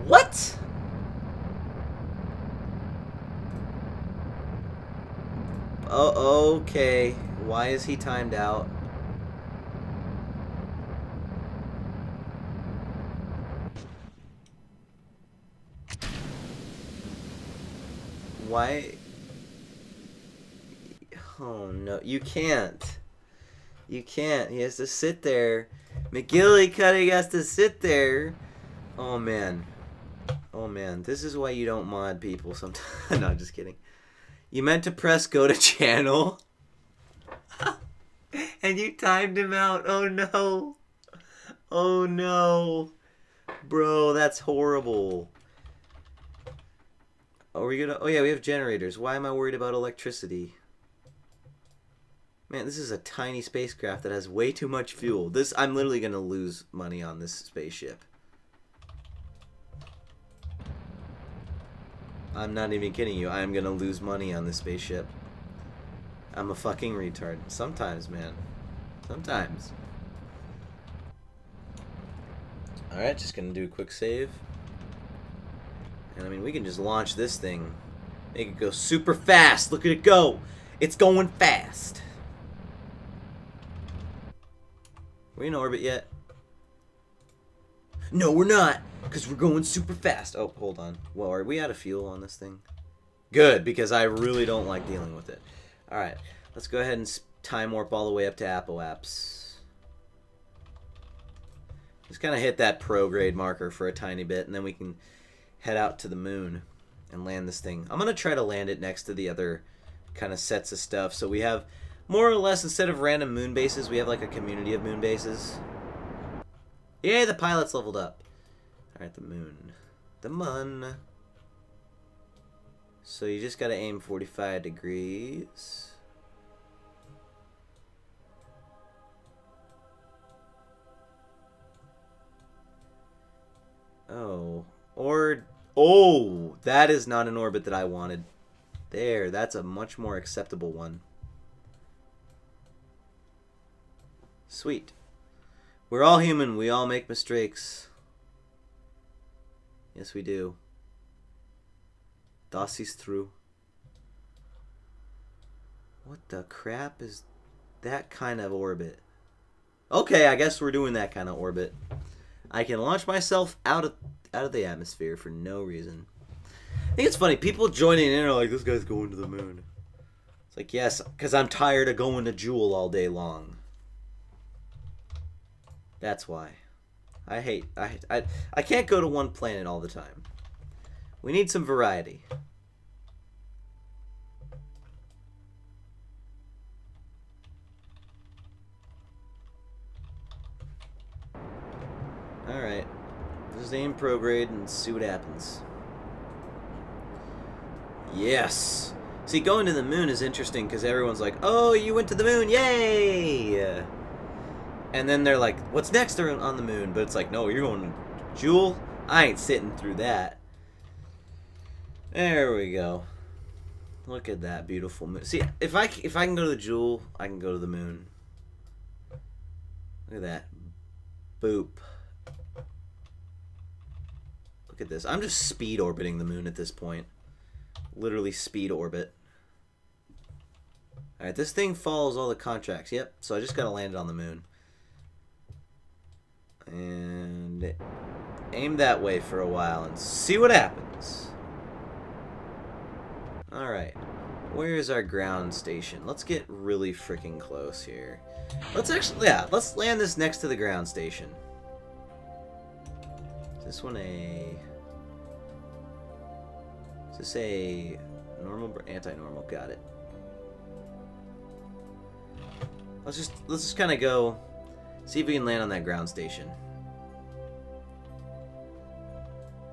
What? Oh, okay. Why is he timed out? Why? Oh no, you can't. You can't. He has to sit there. McGillicuddy has to sit there. Oh man. Oh man. This is why you don't mod people sometimes. No, just kidding. You meant to press go to channel. And you timed him out. Oh no. Oh no. Bro, that's horrible. Are we gonna... Oh yeah, we have generators. Why am I worried about electricity? Man, this is a tiny spacecraft that has way too much fuel. I'm literally gonna lose money on this spaceship. I'm not even kidding you. I am gonna lose money on this spaceship. I'm a fucking retard. Sometimes, man. Sometimes. Alright, just gonna do a quick save. And I mean, we can just launch this thing. Make it go super fast. Look at it go. It's going fast. Are we in orbit yet? No, we're not. Because we're going super fast. Oh, hold on. Well, are we out of fuel on this thing? Good, because I really don't like dealing with it. Alright, let's go ahead and time warp all the way up to Apoaps. Just kind of hit that prograde marker for a tiny bit, and then we can head out to the moon and land this thing. I'm going to try to land it next to the other kind of sets of stuff. So we have more or less, instead of random moon bases, we have like a community of moon bases. Yay, the pilot's leveled up. Alright, the moon. The mun. So you just got to aim 45 degrees. Oh. Or... Oh! that is not an orbit that I wanted. There, that's a much more acceptable one. Sweet. We're all human. We all make mistakes. Yes, we do. Das ist true. What the crap is that kind of orbit? Okay, I guess we're doing that kind of orbit. I can launch myself out of the atmosphere for no reason. I think it's funny. People joining in are like, this guy's going to the moon. It's like, yes, because I'm tired of going to Jool all day long. That's why. I can't go to one planet all the time. We need some variety. Alright. Just aim prograde and see what happens. Yes! See, going to the moon is interesting because everyone's like, oh, you went to the moon, yay! And then they're like, what's next on the moon? But it's like, no, you're going to Jool? I ain't sitting through that. There we go. Look at that beautiful moon. See, if I can go to the Jool, I can go to the moon. Look at that. Boop. Look at this. I'm just speed orbiting the moon at this point. Literally speed orbit. Alright, this thing follows all the contracts. Yep, so I just gotta land it on the moon. And aim that way for a while and see what happens. Alright. Where's our ground station? Let's get really freaking close here. Let's actually, yeah, let's land this next to the ground station. Is this one a... Is this a normal or anti-normal? Got it. Let's just kind of go see if we can land on that ground station.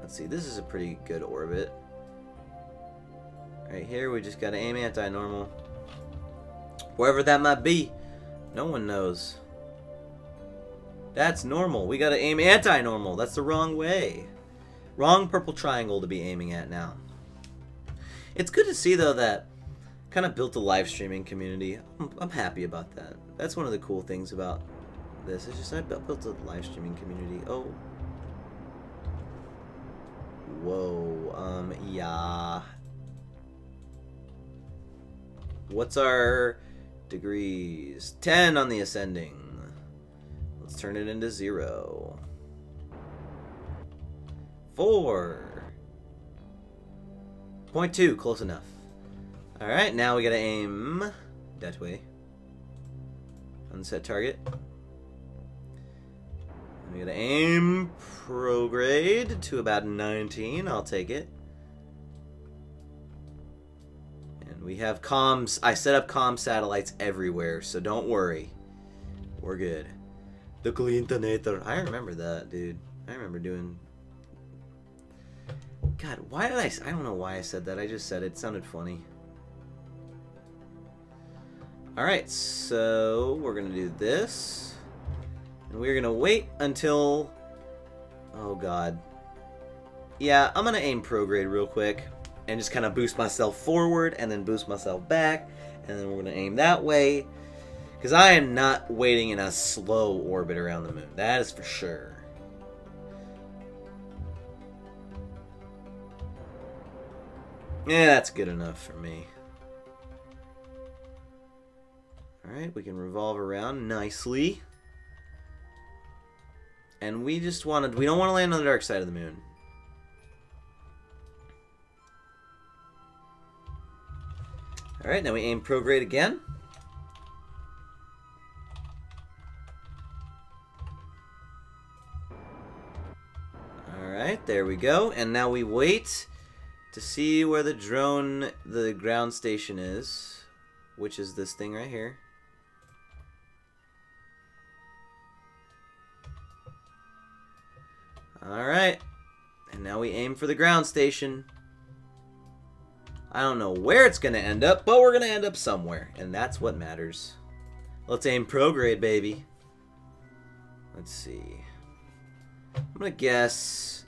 Let's see, this is a pretty good orbit. Right here, we just gotta aim anti-normal. Wherever that might be, no one knows. That's normal. We gotta aim anti-normal. That's the wrong way. Wrong purple triangle to be aiming at now. It's good to see, though, that kind of built a live streaming community. I'm happy about that. That's one of the cool things about this. It's just I built a live streaming community. Oh. Whoa. Yeah. What's our degrees? 10 on the ascending. Let's turn it into 0. 4.2, close enough. Alright, now we gotta aim that way. Unset target. We gotta aim prograde to about 19. I'll take it. And we have comms. I set up comm satellites everywhere, so don't worry. We're good. The Clintonator. I remember that, dude. I remember doing... God, why did I don't know why I said that. I just said it. It sounded funny. Alright, so we're going to do this. And we're going to wait until... Oh, God. Yeah, I'm going to aim prograde real quick. And just kind of boost myself forward. And then boost myself back. And then we're going to aim that way. Because I am not waiting in a slow orbit around the moon. That is for sure. Yeah, that's good enough for me. Alright, we can revolve around nicely. And we just wanted... We don't want to land on the dark side of the moon. Alright, now we aim prograde again. Alright, there we go. And now we wait to see where the ground station is, which is this thing right here. Alright, and now we aim for the ground station. I don't know where it's going to end up, but we're going to end up somewhere, and that's what matters. Let's aim prograde, baby. Let's see. I'm going to guess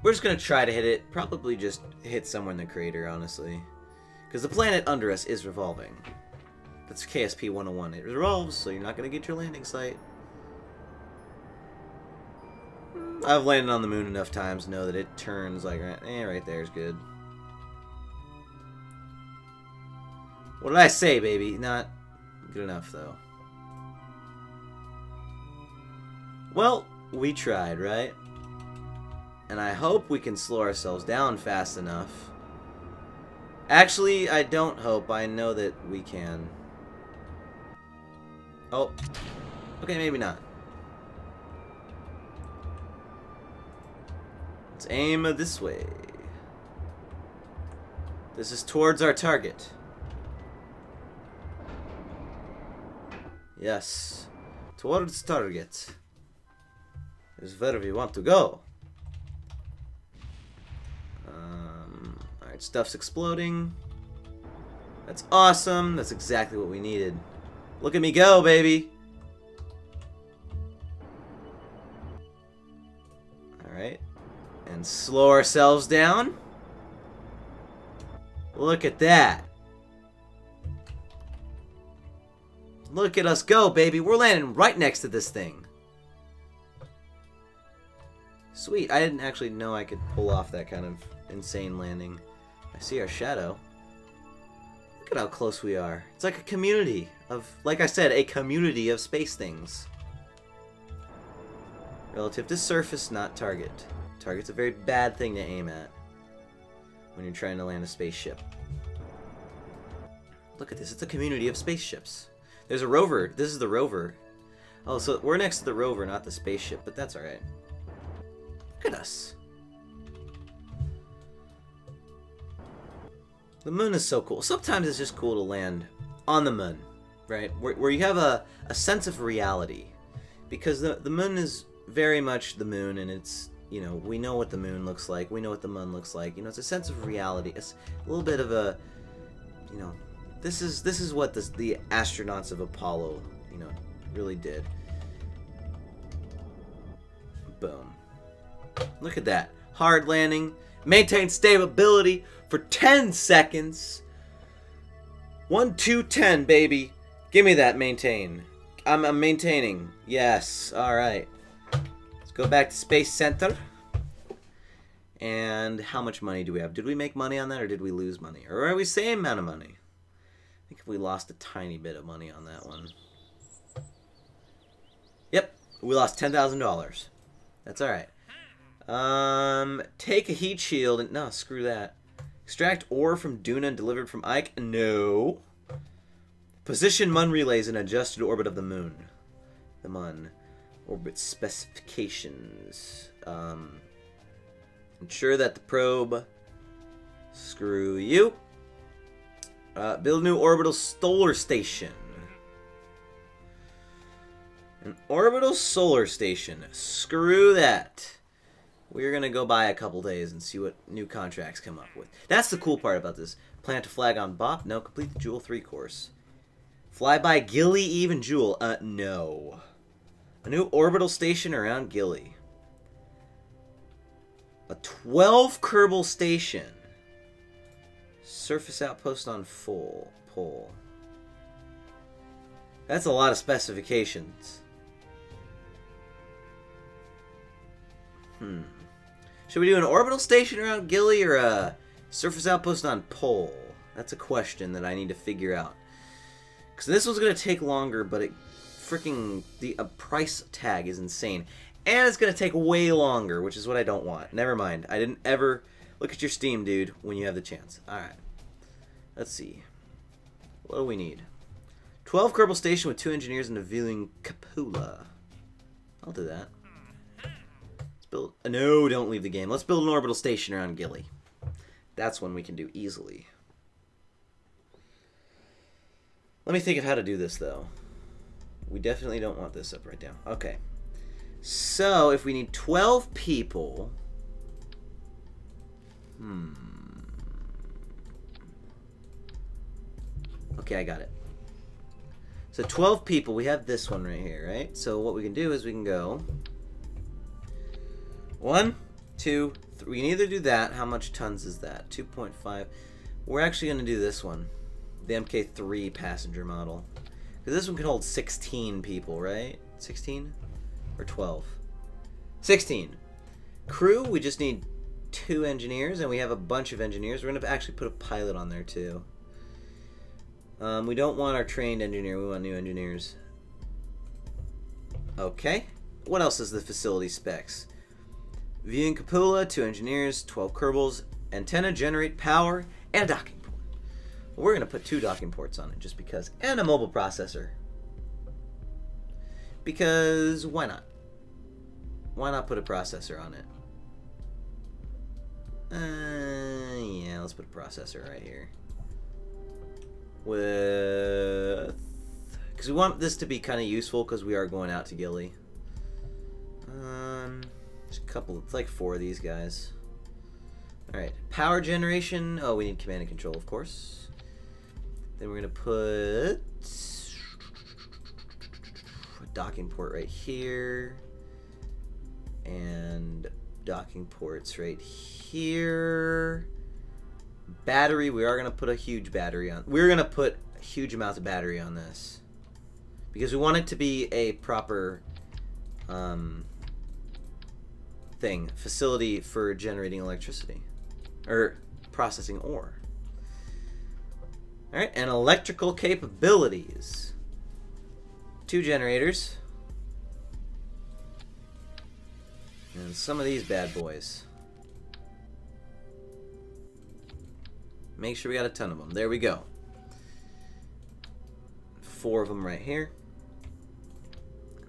We're just going to try to hit it. Probably just hit somewhere in the crater, honestly. Because the planet under us is revolving. That's KSP 101. It revolves, so you're not going to get your landing site. I've landed on the moon enough times to know that it turns like, right there is good. What did I say, baby? Not good enough, though. Well, we tried, right? And I hope we can slow ourselves down fast enough. Actually, I don't hope. I know that we can. Oh. Okay, maybe not. Let's aim this way. This is towards our target. Yes. Towards target is where we want to go. Alright, stuff's exploding. That's awesome. That's exactly what we needed. Look at me go, baby. Alright. And slow ourselves down. Look at that. Look at us go, baby. We're landing right next to this thing. Sweet. I didn't actually know I could pull off that kind of insane landing. I see our shadow. Look at how close we are. It's like a community of, like I said, a community of space things. Relative to surface, not target. Target's a very bad thing to aim at when you're trying to land a spaceship. Look at this. It's a community of spaceships. There's a rover. This is the rover. Oh, so we're next to the rover, not the spaceship, but that's alright. Look at us. The moon is so cool. Sometimes it's just cool to land on the moon, right? Where you have a sense of reality. Because the moon is very much the moon, and it's, you know, we know what the moon looks like. We know what the moon looks like. You know, it's a sense of reality. It's a little bit of a, you know, this is what the astronauts of Apollo, you know, really did. Boom. Look at that. Hard landing. Maintain stability for 10 seconds. 1, 2, 10, baby. Give me that maintain. I'm maintaining. Yes. Alright. Let's go back to Space Center. And how much money do we have? Did we make money on that, or did we lose money? Or are we same amount of money? I think we lost a tiny bit of money on that one. Yep. We lost $10,000. That's alright. Take a heat shield and no, screw that. Extract ore from Duna and delivered from Ike. No. Position Mun relays in adjusted orbit of the moon. The Mun orbit specifications. Ensure that the probe. Screw you. Build new orbital solar station. An orbital solar station. Screw that. We're going to go by a couple days and see what new contracts come up with. That's the cool part about this. Plant a flag on Bop? No. Complete the Jool 3 course. Fly by Gilly, Eve, and Jool? No. A new orbital station around Gilly. A 12 Kerbal station. Surface outpost on full pole. That's a lot of specifications. Should we do an orbital station around Gilly or a surface outpost on pole? That's a question that I need to figure out. Because this one's going to take longer, but it freaking the price tag is insane. And it's going to take way longer, which is what I don't want. Never mind. I didn't ever look at your Steam, dude, when you have the chance. Alright. Let's see. What do we need? 12 Kerbal Station with 2 engineers and a viewing cupola. I'll do that. Let's build... No, don't leave the game. Let's build an orbital station around Gilly. That's one we can do easily. Let me think of how to do this, though. We definitely don't want this up right down. Okay. So, if we need 12 people... Okay, I got it. So 12 people, we have this one right here, right? So what we can do is we can go 1, 2, we can either do that. How much tons is that? 2.5. We're actually going to do this one. The MK3 passenger model. Because this one can hold 16 people, right? 16? Or 12? 16. Crew, we just need 2 engineers, and we have a bunch of engineers. We're going to actually put a pilot on there, too. We don't want our trained engineer. We want new engineers. Okay. What else is the facility specs? Viewing cupola, 2 engineers, 12 Kerbals, antenna, generate power, and a docking port. Well, we're going to put 2 docking ports on it just because. And a mobile processor. Because why not? Why not put a processor on it? Yeah, let's put a processor right here. With... Because we want this to be kind of useful because we are going out to Gilly. There's a couple, it's like 4 of these guys. Alright, power generation. Oh, we need command and control, of course. Then we're going to put a docking port right here. And docking ports right here. Battery, we are going to put a huge battery on. We're going to put a huge amount of battery on this. Because we want it to be a proper facility for generating electricity. Or processing ore. Alright, and electrical capabilities. 2 generators. And some of these bad boys. Make sure we got a ton of them. There we go. 4 of them right here.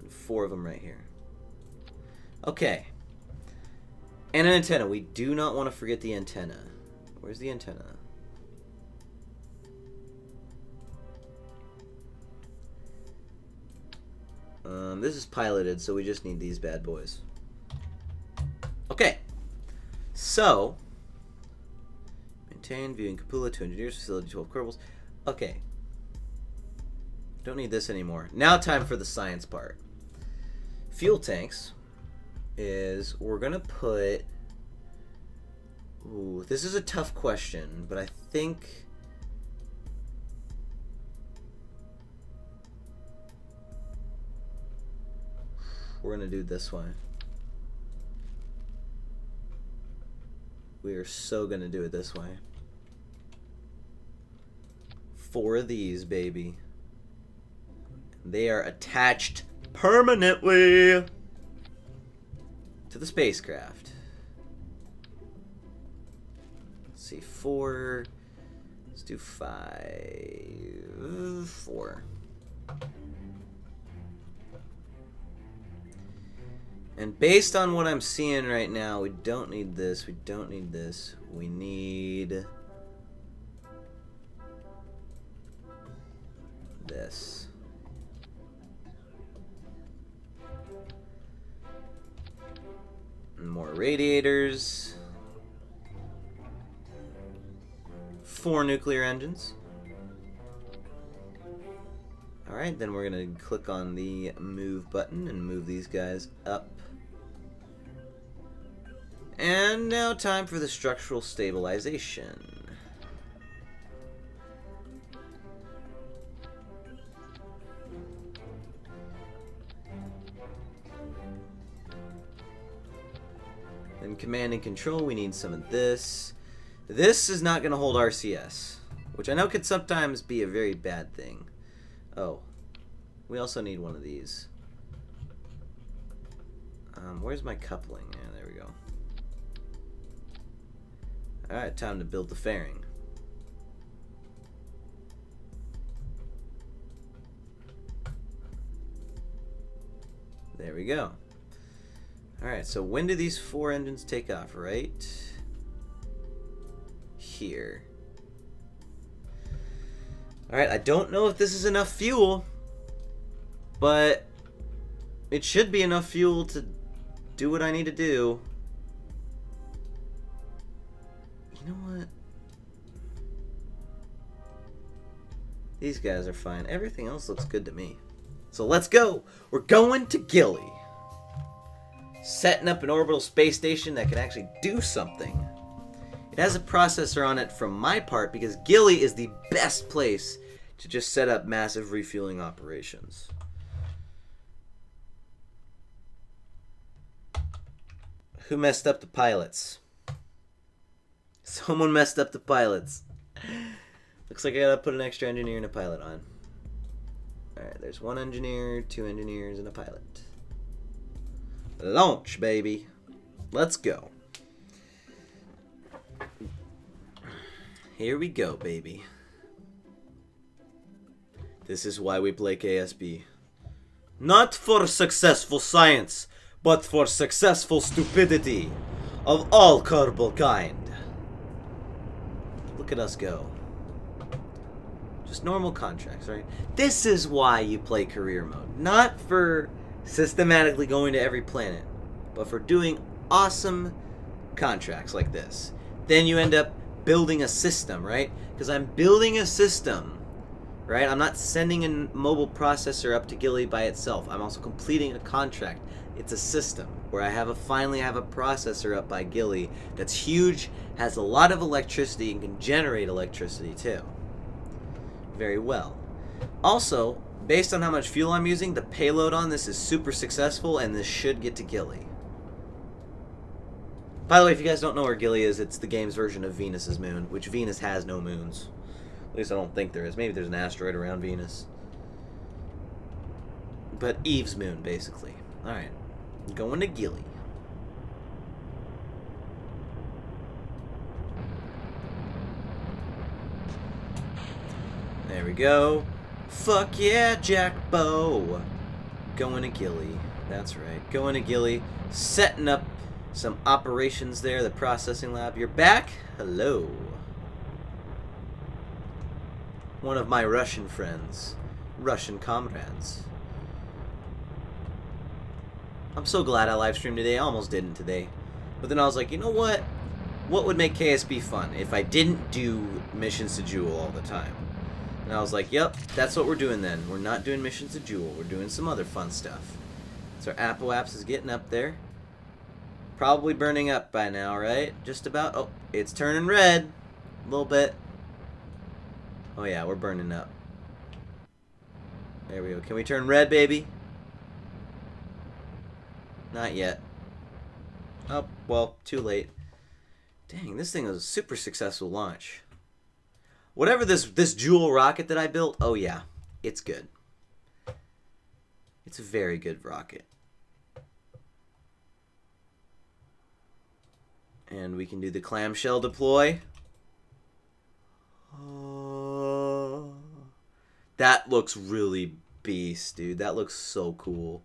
And 4 of them right here. Okay. And an antenna. We do not want to forget the antenna. Where's the antenna? This is piloted, so we just need these bad boys. Okay. So, maintain, viewing cupola, 2 engineers, facility, 12 Kerbals. Okay. Don't need this anymore. Now time for the science part. Fuel tanks is, we're going to put... Ooh, this is a tough question, but I think... We're going to do this one. We are so going to do it this way. 4 of these, baby. They are attached permanently to the spacecraft. Let's see, 4. Let's do 5. 4. And based on what I'm seeing right now, we don't need this, we don't need this, we need this. More radiators. 4 nuclear engines. Alright, then we're going to click on the move button and move these guys up. And now time for the structural stabilization. Then command and control, we need some of this. This is not going to hold RCS, which I know could sometimes be a very bad thing. Oh, we also need one of these. Where's my coupling? Yeah, there we go. Alright, time to build the fairing. There we go. Alright, so when do these 4 engines take off? Right here. Alright, I don't know if this is enough fuel, but it should be enough fuel to do what I need to do. You know what? These guys are fine. Everything else looks good to me. So let's go. We're going to Gilly. setting up an orbital space station that can actually do something. It has a processor on it from my part because Gilly is the best place to just set up massive refueling operations. Who messed up the pilots? Someone messed up the pilots. Looks like I gotta put an extra engineer and a pilot on. Alright, there's 1 engineer, 2 engineers, and a pilot. Launch, baby. Let's go. Here we go, baby. This is why we play KSP. Not for successful science, but for successful stupidity of all Kerbal kind. Look at us go. Just normal contracts, right? This is why you play career mode. Not for systematically going to every planet, but for doing awesome contracts like this. Then you end up building a system, right? Because I'm building a system, right? I'm not sending a mobile processor up to Gilly by itself. I'm also completing a contract. It's a system where I finally have a processor up by Gilly that's huge, has a lot of electricity, and can generate electricity too. Very well. Also, based on how much fuel I'm using, the payload on this is super successful, and this should get to Gilly. By the way, if you guys don't know where Gilly is, it's the game's version of Venus's moon, which Venus has no moons. At least I don't think there is. Maybe there's an asteroid around Venus. But Eve's moon, basically. Alright. Going to Gilly. There we go. Fuck yeah, Jackbo. Going to Gilly. That's right. Going to Gilly. Setting up some operations there. The processing lab. You're back? Hello. One of my Russian friends. Russian comrades. I'm so glad I live streamed today. I almost didn't today. But then I was like, you know what? What would make KSP fun if I didn't do missions to Jool all the time? And I was like, yep, that's what we're doing then. We're not doing missions to Jool. We're doing some other fun stuff. So our Apoaps is getting up there. Probably burning up by now, right? Just about. Oh, it's turning red. A little bit. Oh yeah, we're burning up. There we go. Can we turn red, baby? Not yet. Oh, well, too late. Dang, this thing was a super successful launch. Whatever this Jool rocket that I built, oh yeah, it's good. It's a very good rocket. And we can do the clamshell deploy. That looks really beast, dude. That looks so cool.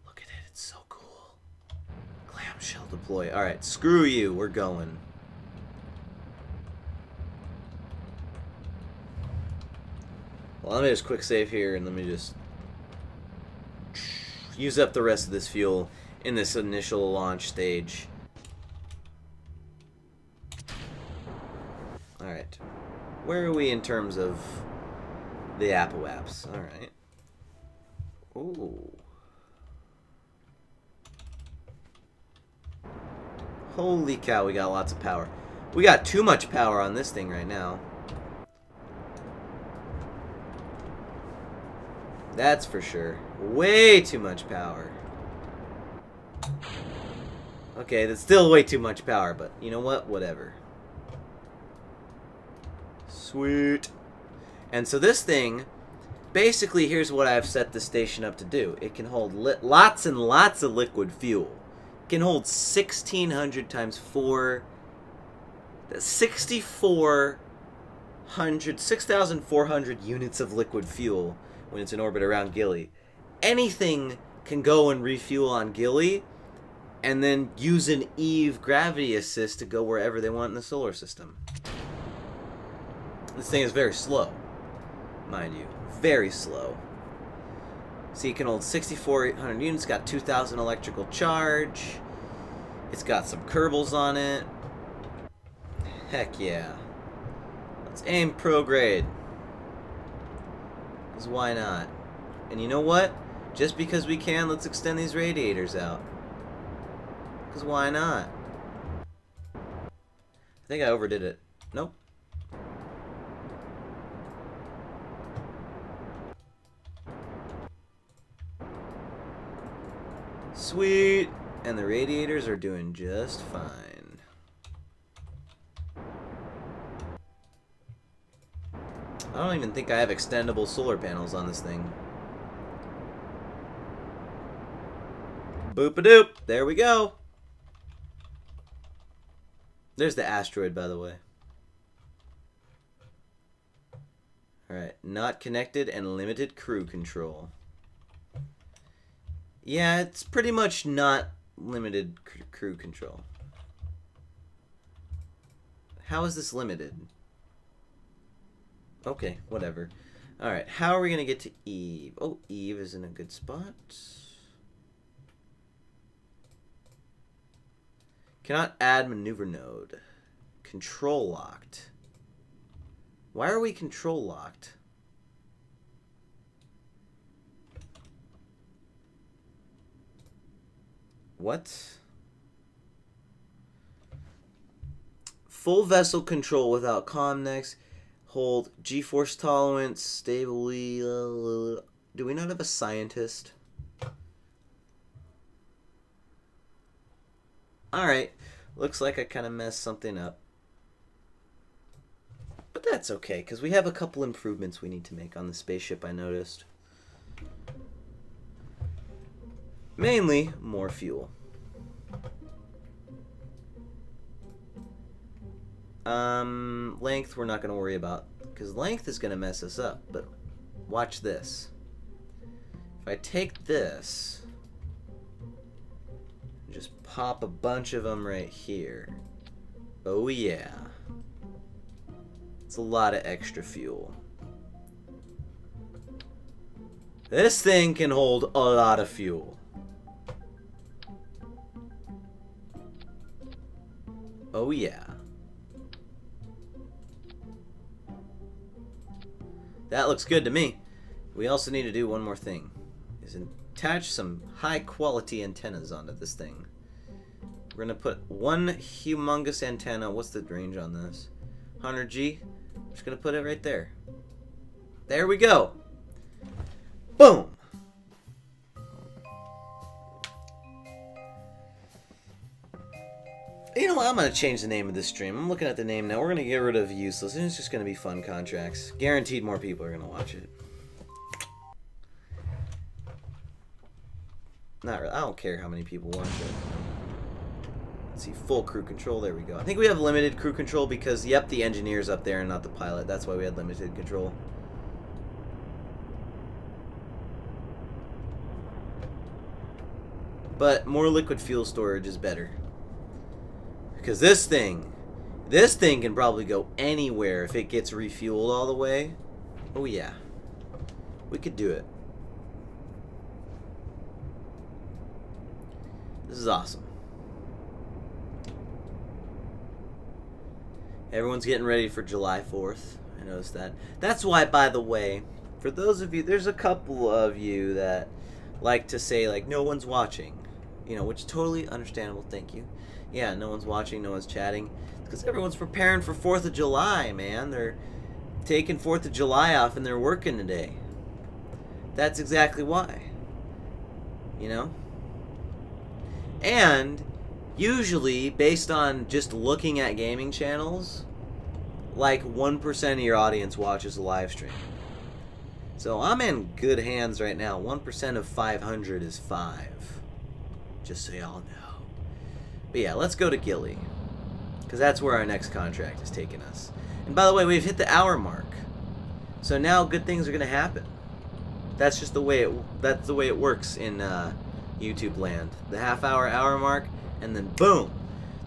Look at it, it's so cool. Clamshell deploy. Alright, screw you, we're going. Well, let me just quick save here and let me just use up the rest of this fuel in this initial launch stage. Alright. Where are we in terms of the Apoaps? Alright. Ooh. Holy cow, we got lots of power. We got too much power on this thing right now. That's for sure. Way too much power. Okay, that's still way too much power, but you know what? Whatever. Sweet. And so this thing, basically, here's what I've set the station up to do. It can hold lots and lots of liquid fuel. It can hold 1,600 times 4... 6,400 units of liquid fuel when it's in orbit around Gilly. Anything can go and refuel on Gilly and then use an Eve gravity assist to go wherever they want in the solar system. This thing is very slow, mind you. Very slow. See, it can hold 6,400 units, got 2,000 electrical charge. It's got some Kerbals on it. Heck yeah. Let's aim prograde. Because why not? And you know what? Just because we can, let's extend these radiators out. Because why not? I think I overdid it. Nope. Sweet! And the radiators are doing just fine. I don't even think I have extendable solar panels on this thing. Boop-a-doop! There we go! There's the asteroid, by the way. Alright, not connected and limited crew control. Yeah, it's pretty much not limited crew control. How is this limited? Okay, whatever. Alright, how are we going to get to Eve? Oh, Eve is in a good spot. Cannot add maneuver node. Control locked. Why are we control locked? What? Full vessel control without Comnex. Hold G-force tolerance stably. Do we not have a scientist? Alright. Looks like I kind of messed something up. But that's okay, because we have a couple improvements we need to make on the spaceship, I noticed. Mainly, more fuel. Length we're not going to worry about, because length is going to mess us up, but watch this. If I take this, just pop a bunch of them right here. Oh yeah. It's a lot of extra fuel. This thing can hold a lot of fuel. Oh yeah. That looks good to me. We also need to do one more thing. Is attach some high quality antennas onto this thing. We're gonna put one humongous antenna. What's the range on this? 100G. Just gonna put it right there. There we go. Boom. You know what? I'm going to change the name of this stream. I'm looking at the name now. We're going to get rid of useless. And it's just going to be fun contracts. Guaranteed more people are going to watch it. Not really. I don't care how many people watch it. Let's see. Full crew control. There we go. I think we have limited crew control because, yep, the engineer's up there and not the pilot. That's why we had limited control. But more liquid fuel storage is better. Because this thing can probably go anywhere if it gets refueled all the way. Oh yeah. We could do it. This is awesome. Everyone's getting ready for July 4th. I noticed that. That's why, by the way, for those of you, there's a couple of you that like to say, like, no one's watching. You know, which is totally understandable. Thank you. Yeah, no one's watching, no one's chatting. It's because everyone's preparing for 4th of July, man. They're taking 4th of July off and they're working today. That's exactly why. You know? And usually, based on just looking at gaming channels, like 1% of your audience watches a live stream. So I'm in good hands right now. 1% of 500 is 5. Just so y'all know. But yeah, let's go to Gilly. Because that's where our next contract is taking us. And by the way, we've hit the hour mark. So now good things are going to happen. That's just the way it works in YouTube land. The hour mark, and then boom.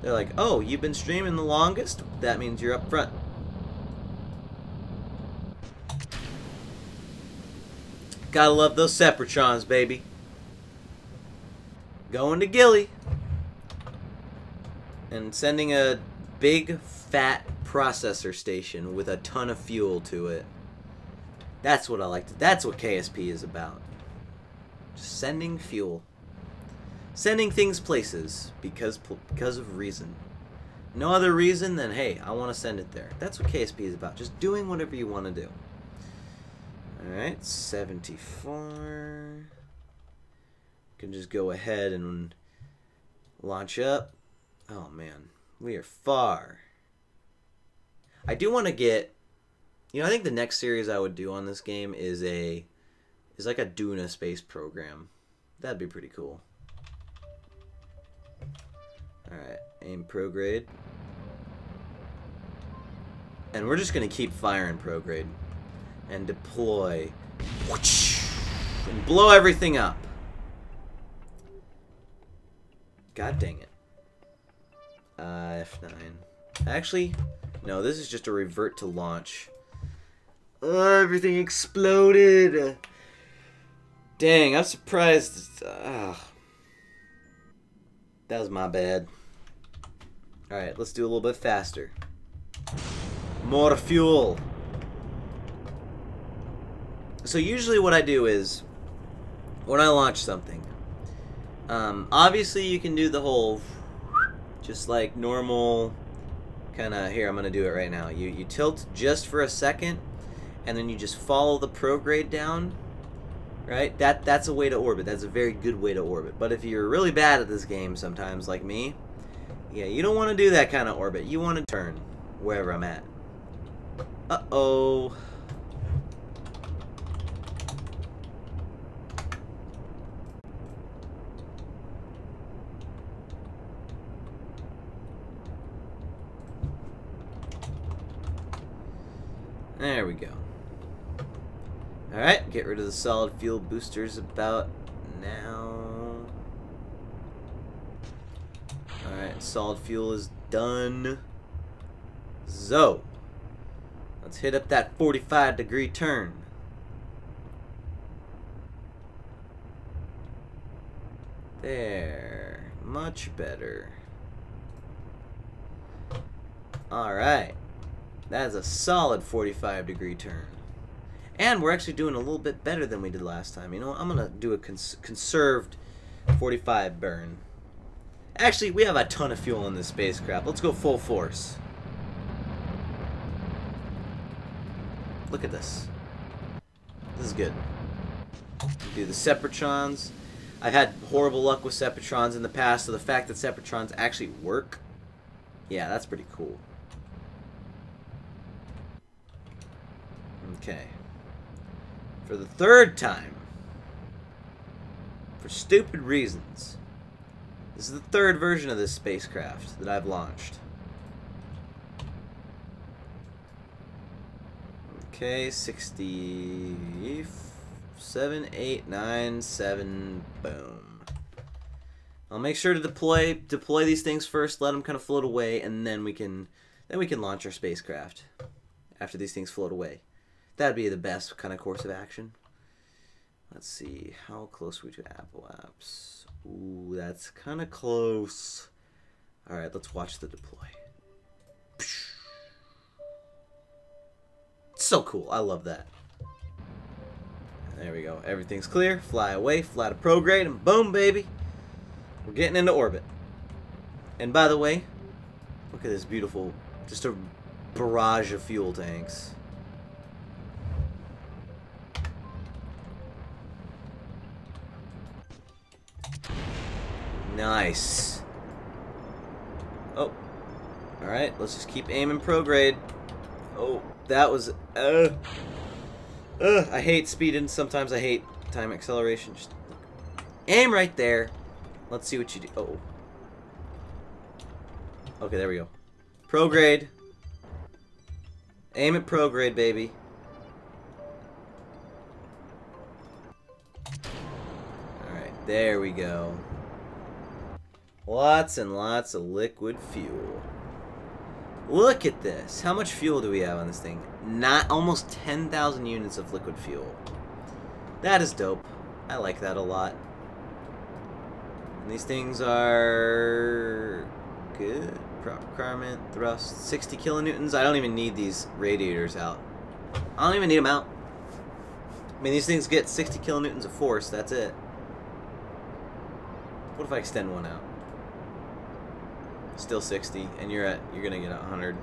They're like, oh, you've been streaming the longest? That means you're up front. Gotta love those Separatrons, baby. Going to Gilly. And sending a big, fat processor station with a ton of fuel to it. That's what I like to... That's what KSP is about. Just sending fuel. Sending things places because of reason. No other reason than, hey, I want to send it there. That's what KSP is about. Just doing whatever you want to do. Alright, 74. Can just go ahead and launch up. Oh man, we are far. I do want to get, you know, I think the next series I would do on this game is like a Duna space program. That'd be pretty cool. Alright, aim prograde. And we're just gonna keep firing prograde. And deploy. And blow everything up. God dang it. F9. Actually, no, this is just a revert to launch. Oh, everything exploded. Dang, I'm surprised. That was my bad. Alright, let's do a little bit faster. More fuel. So usually what I do is, when I launch something, obviously you can do the whole, just like normal, kind of, here, I'm going to do it right now. You tilt just for a second, and then you just follow the prograde down, right? That's a way to orbit. That's a very good way to orbit. But if you're really bad at this game sometimes, like me, yeah, you don't want to do that kind of orbit. You want to turn wherever I'm at. Uh-oh. There we go. Alright, get rid of the solid fuel boosters about now. Alright, solid fuel is done. So, let's hit up that 45-degree turn. There. Much better. Alright. That is a solid 45-degree turn. And we're actually doing a little bit better than we did last time. You know what? I'm going to do a conserved 45 burn. Actually, we have a ton of fuel in this spacecraft. Let's go full force. Look at this. This is good. Do the Separatrons. I've had horrible luck with Separatrons in the past, so the fact that Separatrons actually work, yeah, that's pretty cool. Okay. For the third time, for stupid reasons, this is the third version of this spacecraft that I've launched. Okay, 67, 8, 9, 7, boom. I'll make sure to deploy these things first, let them kind of float away, and then we can launch our spacecraft after these things float away. That'd be the best kind of course of action. Let's see, how close are we to Apple Apps? Ooh, that's kind of close. All right, let's watch the deploy. So cool, I love that. There we go, everything's clear. Fly away, fly to prograde, and boom, baby. We're getting into orbit. And by the way, look at this beautiful, just a barrage of fuel tanks. Nice. Oh. Alright, let's just keep aiming prograde. Oh, that was... I hate speed and sometimes I hate time acceleration. Just aim right there. Let's see what you do. Oh. Okay, there we go. Prograde. Aim at prograde, baby. Alright, there we go. Lots and lots of liquid fuel. Look at this. How much fuel do we have on this thing? Almost 10,000 units of liquid fuel. That is dope. I like that a lot. And these things are good. Requirement, thrust, 60 kilonewtons. I don't even need these radiators out. I don't even need them out. I mean, these things get 60 kilonewtons of force. That's it. What if I extend one out? Still 60, and you're gonna get 100.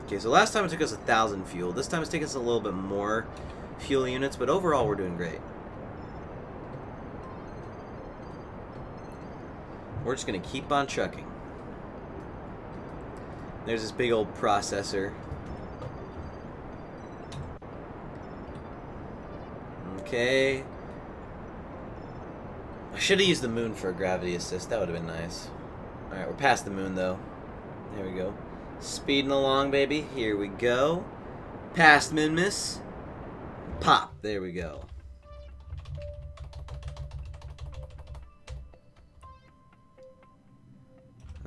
Okay, so last time it took us 1,000 fuel. This time it's taking us a little bit more fuel units, but overall we're doing great. We're just gonna keep on trucking. There's this big old processor. Okay. I should have used the moon for a gravity assist. That would have been nice. Alright, we're past the moon though. There we go. Speeding along, baby. Here we go. Past moon miss. Pop. There we go.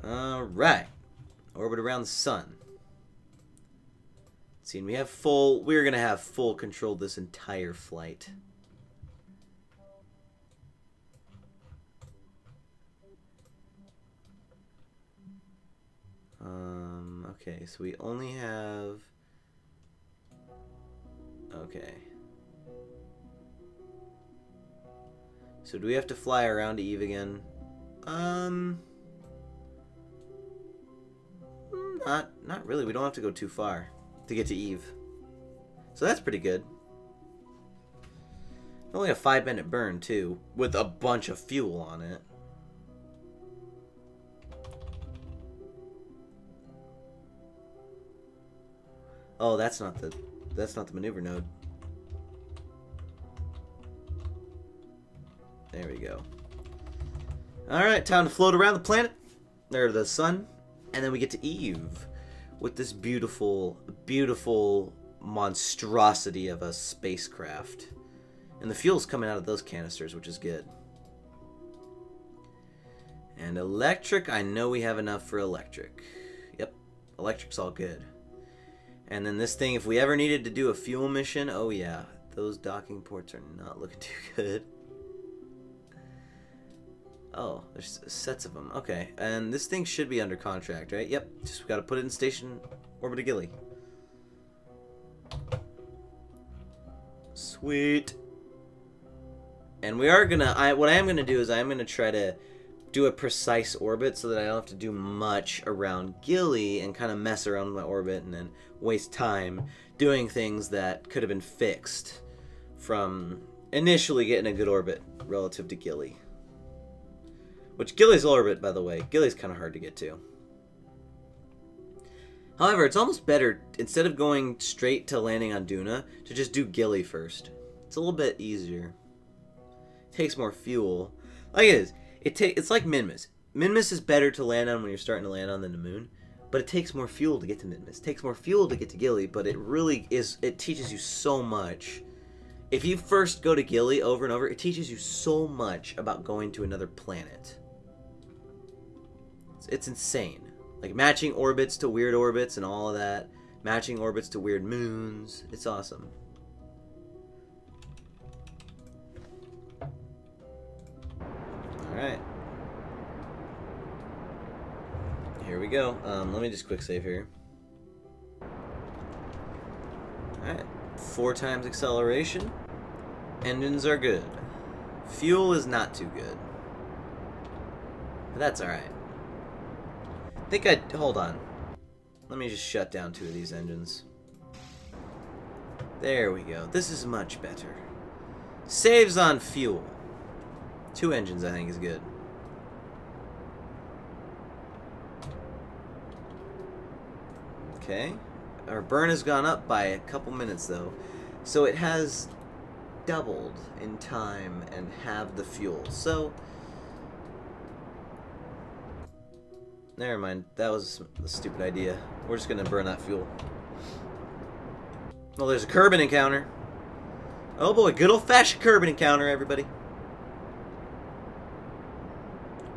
Alright. Orbit around the sun. Let's see, we're gonna have full control this entire flight. Okay, so we only have... Okay. So do we have to fly around to Eve again? Not really. We don't have to go too far to get to Eve. So that's pretty good. Only a 5-minute burn, too, with a bunch of fuel on it. Oh, that's not the maneuver node. There we go. Alright, time to float around the planet. Or the sun. And then we get to Eve with this beautiful, beautiful monstrosity of a spacecraft. And the fuel's coming out of those canisters, which is good. And electric, I know we have enough for electric. Yep, electric's all good. And then this thing, if we ever needed to do a fuel mission, oh yeah, those docking ports are not looking too good. Oh, there's sets of them. Okay, and this thing should be under contract, right? Yep, just got to put it in station orbit of Gilly. Sweet. And we are gonna, what I am gonna do is I am gonna try to do a precise orbit so that I don't have to do much around Gilly and kind of mess around with my orbit and then waste time doing things that could have been fixed from initially getting a good orbit relative to Gilly. Which Gilly's orbit, by the way, Gilly's kind of hard to get to. However, it's almost better, instead of going straight to landing on Duna, to just do Gilly first. It's a little bit easier. It takes more fuel. Like it is. It's like Minmus. Minmus is better to land on when you're starting to land on than the moon, but it takes more fuel to get to Minmus. It takes more fuel to get to Gilly, but it really is, it teaches you so much. If you first go to Gilly over and over, it teaches you so much about going to another planet. It's insane. Like matching orbits to weird orbits and all of that. Matching orbits to weird moons. It's awesome. Alright. Here we go. Let me just quick save here. Alright. 4 times acceleration. Engines are good. Fuel is not too good. But that's alright. Hold on. Let me just shut down 2 of these engines. There we go. This is much better. Saves on fuel. 2 engines I think is good. Okay. Our burn has gone up by a couple minutes though. So it has doubled in time and halved the fuel. So never mind. That was a stupid idea. We're just going to burn that fuel. Well, there's a Kerbal encounter. Oh boy, good old-fashioned Kerbal encounter, everybody.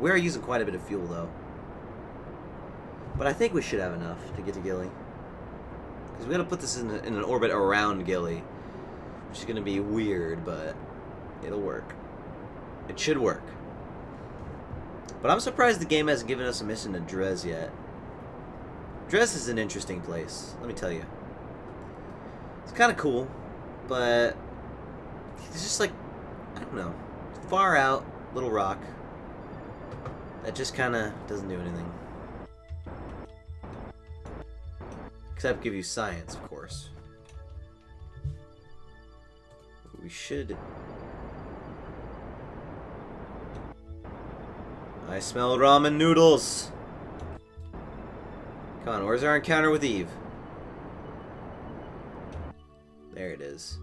We are using quite a bit of fuel, though. But I think we should have enough to get to Gilly. Because we got to put this in an orbit around Gilly. Which is going to be weird, but it'll work. It should work. But I'm surprised the game hasn't given us a mission to Dres yet. Dres is an interesting place, let me tell you. It's kind of cool, but it's just like, I don't know. far out little rock that just kind of doesn't do anything. Except give you science, of course. We should... I smell ramen noodles! Come on, where's our encounter with Eve? There it is.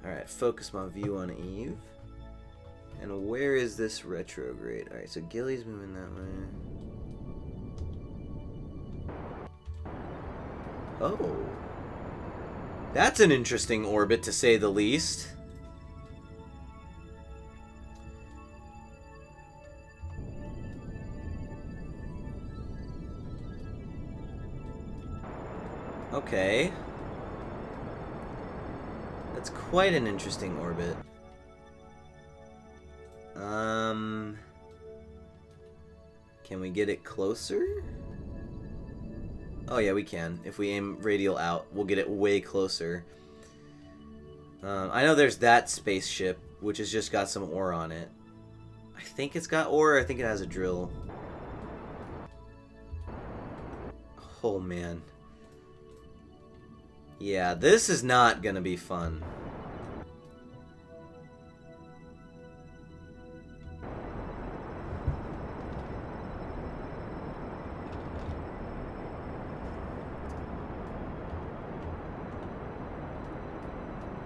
Alright, focus my view on Eve. And where is this retrograde? Alright, so Gilly's moving that way. Oh. That's an interesting orbit, to say the least. Okay. That's quite an interesting orbit. Can we get it closer? Oh yeah, we can. If we aim radial out, we'll get it way closer. I know there's that spaceship, which has just got some ore on it. I think it's got ore, I think it has a drill. Oh man. Yeah, this is not gonna be fun.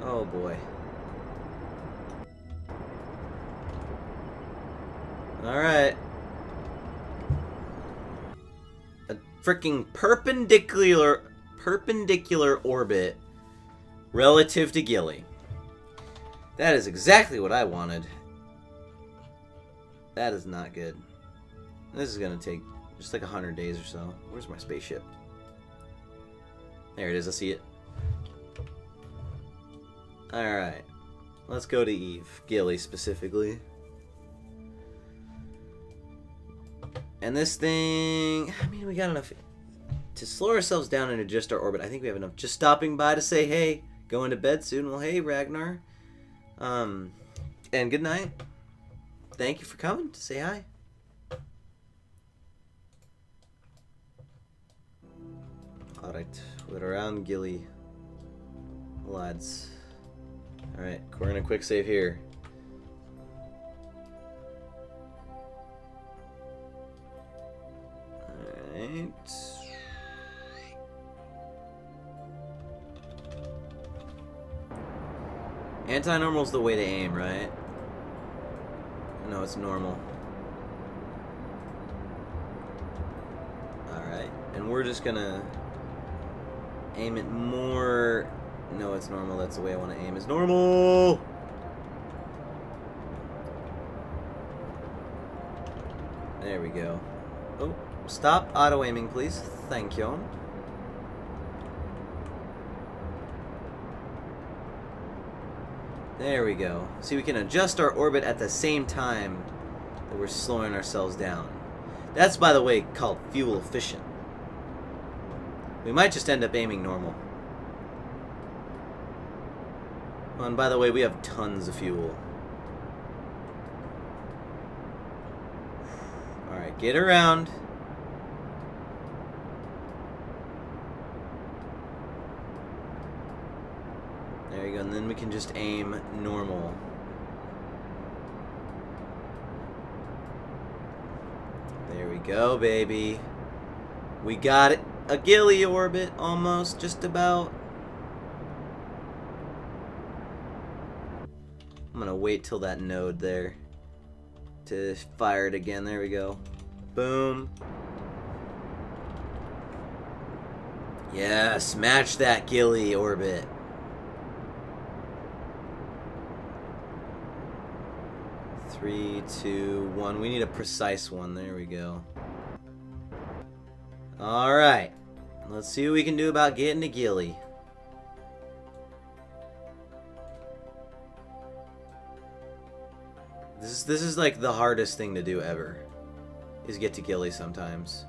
Oh boy. Alright. A freaking perpendicular orbit relative to Gilly. That is exactly what I wanted. That is not good. This is gonna take just like 100 days or so. Where's my spaceship? There it is, I see it. Alright. Let's go to Eve. Gilly specifically. And this thing... I mean, we got enough... To slow ourselves down and adjust our orbit, I think we have enough. Just stopping by to say, hey, going to bed soon. Well, hey, Ragnar. And good night. Thank you for coming to say hi. Alright, we're around Gilly. Lads. Alright, we're gonna quick save here. Alright. Anti-normal's the way to aim, right? No, it's normal. Alright, and we're just gonna aim it more... No, it's normal, that's the way I want to aim, is normal! There we go. Oh, stop auto-aiming, please. Thank you. There we go. See, we can adjust our orbit at the same time that we're slowing ourselves down. That's, by the way, called fuel efficient. We might just end up aiming normal. Oh, and by the way, we have tons of fuel. Alright, get around. There you go, and then we can just aim normal. There we go, baby. We got it. A Gilly orbit, almost, just about. I'm gonna wait till that node there to fire it again. There we go. Boom. Yeah, smash that Gilly orbit. Three, two, one. We need a precise one. There we go. Alright. Let's see what we can do about getting to Gilly. This is like the hardest thing to do ever. Is get to Gilly sometimes.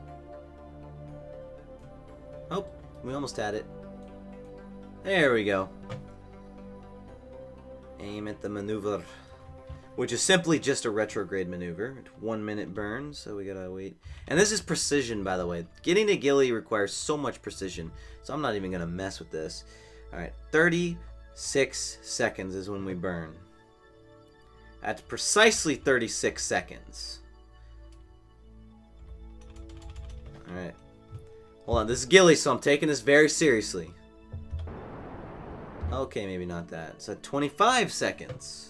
Oh, we almost had it. There we go. Aim at the maneuver. which is simply just a retrograde maneuver. 1 minute burn, so we gotta wait. And this is precision, by the way. Getting to Gilly requires so much precision, so I'm not even gonna mess with this. Alright, 36 seconds is when we burn. That's precisely 36 seconds. Alright. Hold on, this is Gilly, so I'm taking this very seriously. Okay, maybe not that. So 25 seconds.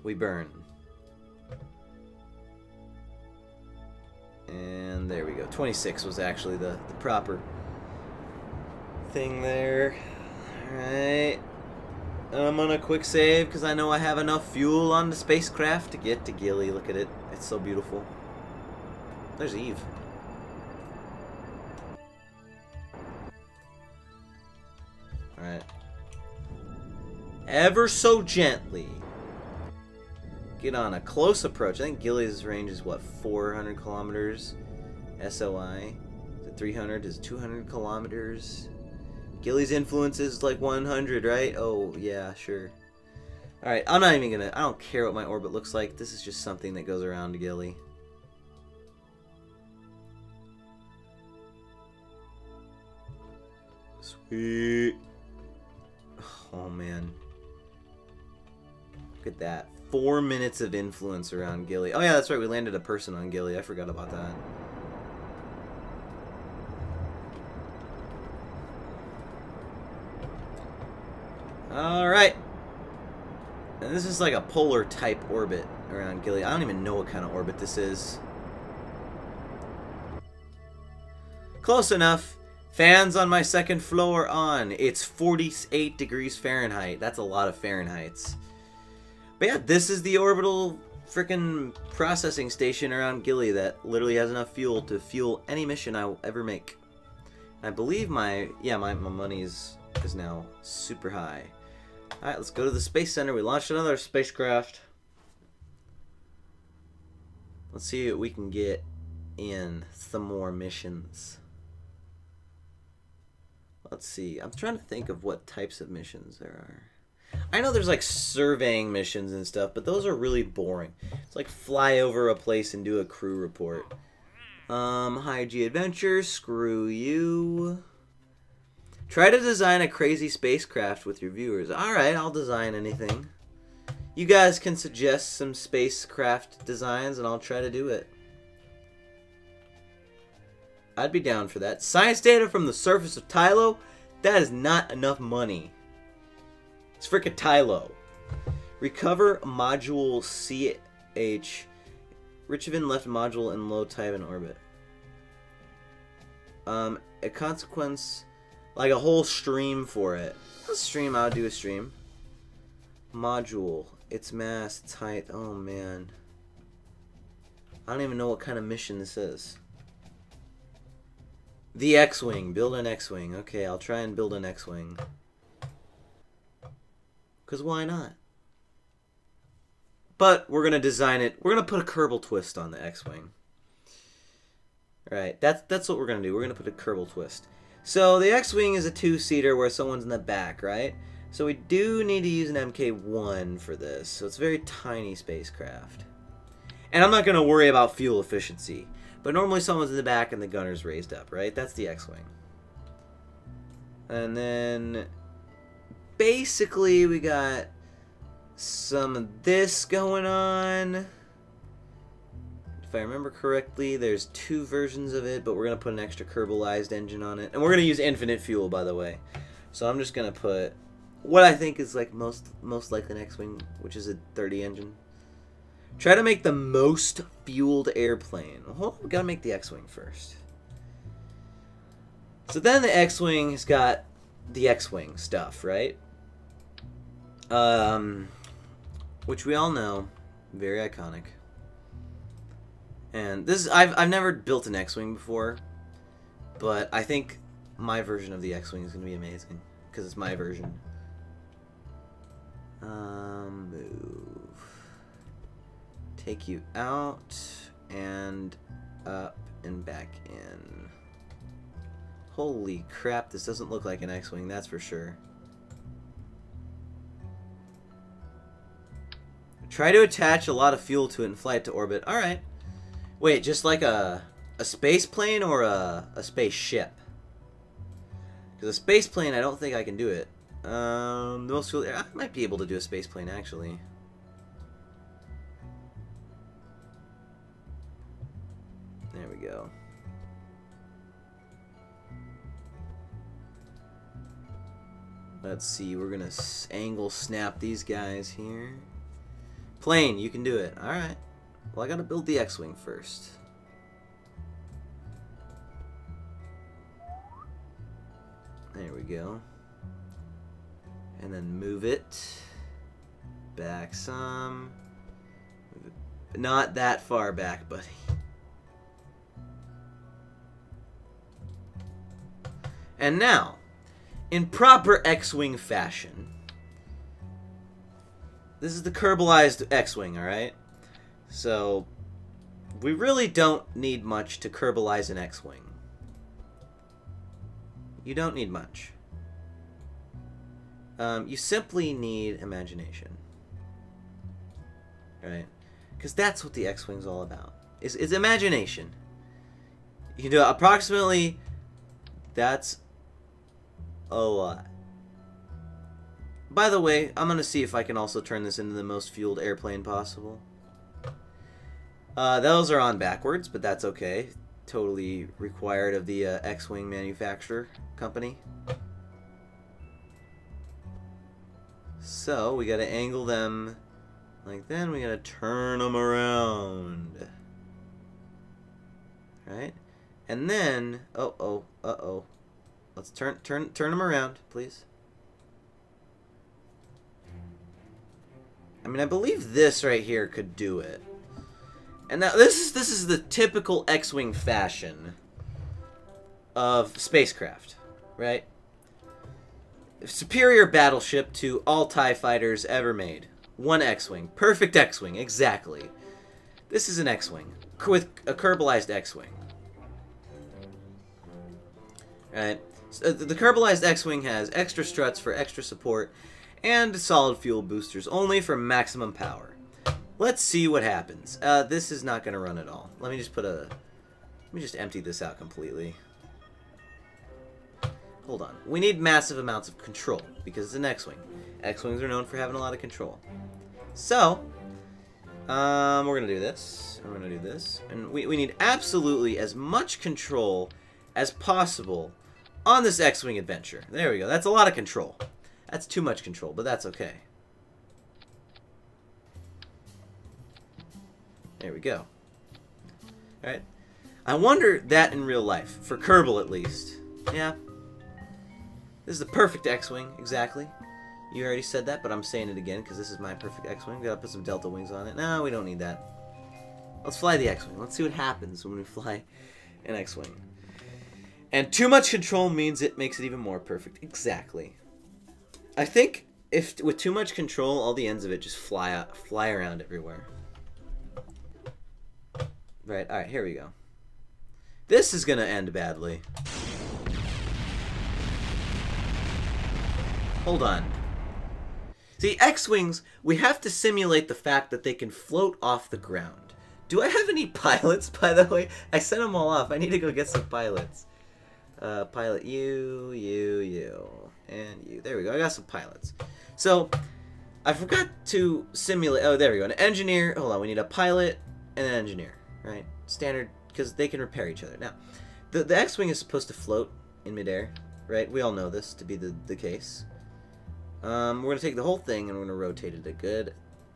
We burn. And there we go. 26 was actually the proper thing there. Alright. I'm gonna quick save because I know I have enough fuel on the spacecraft to get to Gilly. Look at it. It's so beautiful. There's Eve. Alright. Ever so gently get on a close approach. I think Gilly's range is what, 400 kilometers? SOI. Is it 300? Is it 200 kilometers? Gilly's influence is like 100, right? Oh, yeah, sure. Alright, I'm not even gonna... I don't care what my orbit looks like. This is just something that goes around Gilly. Sweet. Oh, man. Look at that. 4 minutes of influence around Gilly. Oh, yeah, that's right. We landed a person on Gilly. I forgot about that. Alright. And this is like a polar type orbit around Gilly. I don't even know what kind of orbit this is. Close enough. Fans on my second floor on. It's 48 degrees Fahrenheit. That's a lot of Fahrenheits. But yeah, this is the orbital frickin' processing station around Gilly that literally has enough fuel to fuel any mission I will ever make. I believe my money is now super high. Alright, let's go to the Space Center. We launched another spacecraft. Let's see what we can get in some more missions. Let's see. I'm trying to think of what types of missions there are. I know there's like surveying missions and stuff, but those are really boring. It's like fly over a place and do a crew report. High G Adventure, screw you. Try to design a crazy spacecraft with your viewers. Alright, I'll design anything. You guys can suggest some spacecraft designs and I'll try to do it. I'd be down for that. Science data from the surface of Tylo? That is not enough money. It's frickin' Tylo. Recover module CH. Richvin left module in low Tyvan orbit. A consequence, like a whole stream for it. A stream, I'll do a stream. Module, its mass, its height. Oh man. I don't even know what kind of mission this is. The X-Wing. Build an X-Wing. Okay, I'll try and build an X-Wing. Because why not? But we're going to design it. We're going to put a Kerbal twist on the X-Wing. Alright, that's what we're going to do. We're going to put a Kerbal twist. So the X-Wing is a two-seater where someone's in the back, right? So we do need to use an MK1 for this. So it's a very tiny spacecraft. And I'm not going to worry about fuel efficiency. But normally someone's in the back and the gunner's raised up, right? That's the X-Wing. And then basically we got some of this going on. If I remember correctly, there's 2 versions of it, but we're going to put an extra Kerbalized engine on it. And we're going to use infinite fuel, by the way. So I'm just going to put what I think is like most likely an X-Wing, which is a 30 engine. Try to make the most fueled airplane. Well, hold on, we gotta make the X-Wing first. So then the X-Wing has got the X-Wing stuff, right? Which we all know, very iconic. And this is, I've never built an X-Wing before, but I think my version of the X-Wing is gonna be amazing because it's my version. Move. Take you out and up and back in. Holy crap, this doesn't look like an X-Wing, that's for sure. Try to attach a lot of fuel to it and fly it to orbit. Alright. Wait, just like a space plane or a spaceship? Because a space plane, I don't think I can do it. The most fuel... I might be able to do a space plane, actually. There we go. Let's see, we're gonna angle snap these guys here. Plane, you can do it. Alright. Well, I gotta build the X-Wing first. There we go. And then move it back some. Move it. Not that far back, buddy. And now, in proper X-Wing fashion, this is the Kerbalized X-Wing, alright? So, we really don't need much to Kerbalize an X-Wing. You don't need much. You simply need imagination. Right? Because that's what the X-Wing's all about. Is imagination. You can do approximately... That's a lot. By the way, I'm going to see if I can also turn this into the most fueled airplane possible. Those are on backwards, but that's okay. Totally required of the X-Wing manufacturer company. So, we gotta angle them like that, we gotta turn them around. Right? And then, uh-oh. Let's turn them around, please. I mean, I believe this right here could do it. And now this is the typical X-Wing fashion of spacecraft, right? Superior battleship to all TIE fighters ever made. One X-Wing. Perfect X-Wing, exactly. This is an X-Wing with a Kerbalized X-Wing. Right? So the Kerbalized X-Wing has extra struts for extra support and solid fuel boosters only for maximum power. Let's see what happens. This is not going to run at all. Let me just empty this out completely. Hold on. We need massive amounts of control because it's an X-Wing. X-Wings are known for having a lot of control. So, we're going to do this. And we're going to do this. And we need absolutely as much control as possible on this X-Wing adventure. There we go. That's a lot of control. That's too much control, but that's okay. There we go. Alright. I wonder that in real life. For Kerbal, at least. Yeah. This is the perfect X-Wing, exactly. You already said that, but I'm saying it again, because this is my perfect X-Wing. Gotta put some Delta wings on it. No, we don't need that. Let's fly the X-Wing. Let's see what happens when we fly an X-Wing. And too much control means it makes it even more perfect. Exactly. I think if with too much control, all the ends of it just fly around everywhere. Right, alright, here we go. This is gonna end badly. Hold on. See, X-Wings, we have to simulate the fact that they can float off the ground. Do I have any pilots, by the way? I sent them all off. I need to go get some pilots. Pilot you, and you. There we go. I got some pilots. So, I forgot to simulate... Oh, there we go. An engineer. Hold on. We need a pilot and an engineer. Right? Standard, because they can repair each other. Now, the X-Wing is supposed to float in midair. Right? We all know this to be the case. We're going to take the whole thing and we're going to rotate it at a good,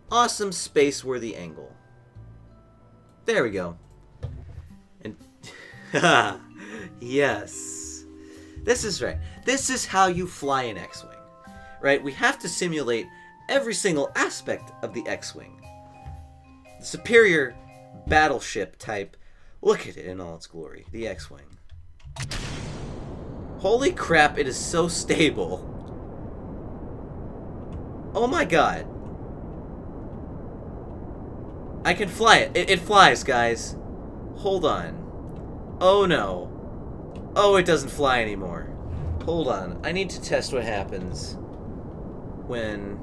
awesome, space-worthy angle. There we go. And... Yes. This is right. This is how you fly an X-Wing. Right? We have to simulate every single aspect of the X-Wing. The superior battleship type. Look at it in all its glory. The X-Wing. Holy crap, it is so stable. Oh my god. I can fly it. It flies, guys. Hold on. Oh no. Oh, it doesn't fly anymore. Hold on. I need to test what happens when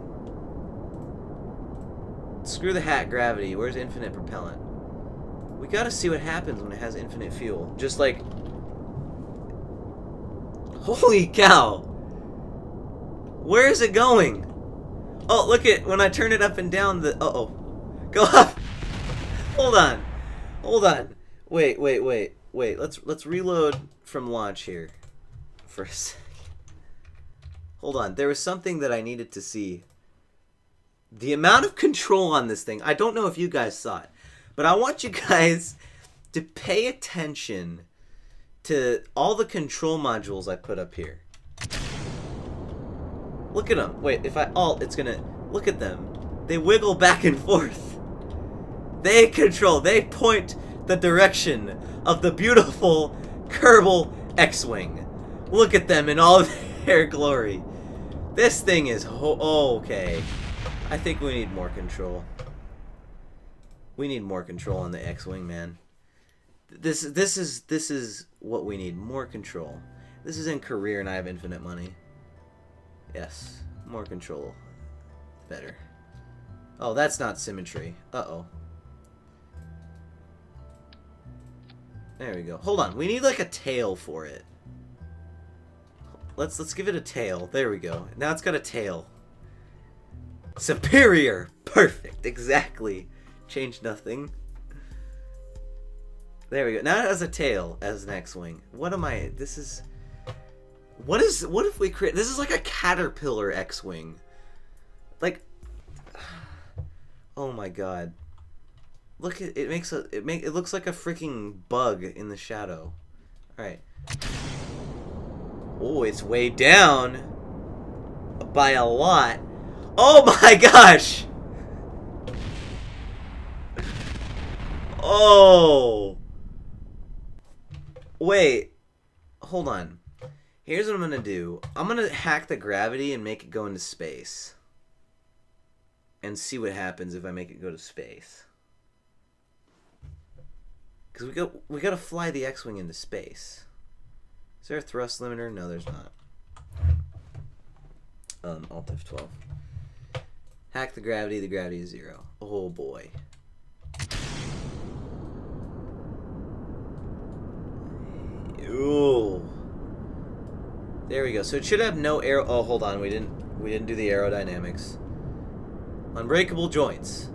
Screw the hat gravity. Where's infinite propellant? We gotta see what happens when it has infinite fuel. Just like... Holy cow! Where is it going? Oh, look at... When I turn it up and down, the... Uh-oh. Go up! Hold on. Hold on. Wait. Let's reload from launch here. For a second. Hold on. There was something that I needed to see. The amount of control on this thing. I don't know if you guys saw it. But I want you guys to pay attention to all the control modules I put up here. Look at them. Wait, if I alt, it's gonna... Look at them. They wiggle back and forth. They control. They point the direction of the beautiful Kerbal X-Wing. Look at them in all their glory. This thing is... okay. I think we need more control. We need more control on the X-Wing, man. This is what we need. More control. This is in career and I have infinite money. Yes. More control. Better. Oh, that's not symmetry. Uh-oh. There we go. Hold on. We need like a tail for it. Let's give it a tail. There we go. Now it's got a tail. Superior. Perfect. Exactly. Change nothing. There we go. Now it has a tail as an X-Wing. What am I... This is... What if we create... This is like a caterpillar X-Wing. Like... Oh my god. Look at... It looks like a freaking bug in the shadow. Alright. Oh, it's way down. By a lot. Oh my gosh! Oh! Wait. Hold on. Here's what I'm gonna do. I'm gonna hack the gravity and make it go into space. And see what happens if I make it go to space. Because we gotta fly the X-Wing into space. Is there a thrust limiter? No, there's not. Alt F12. Hack the gravity is 0. Oh boy. Ooh. There we go. So it should have no aero. Oh, hold on. We didn't do the aerodynamics. Unbreakable joints.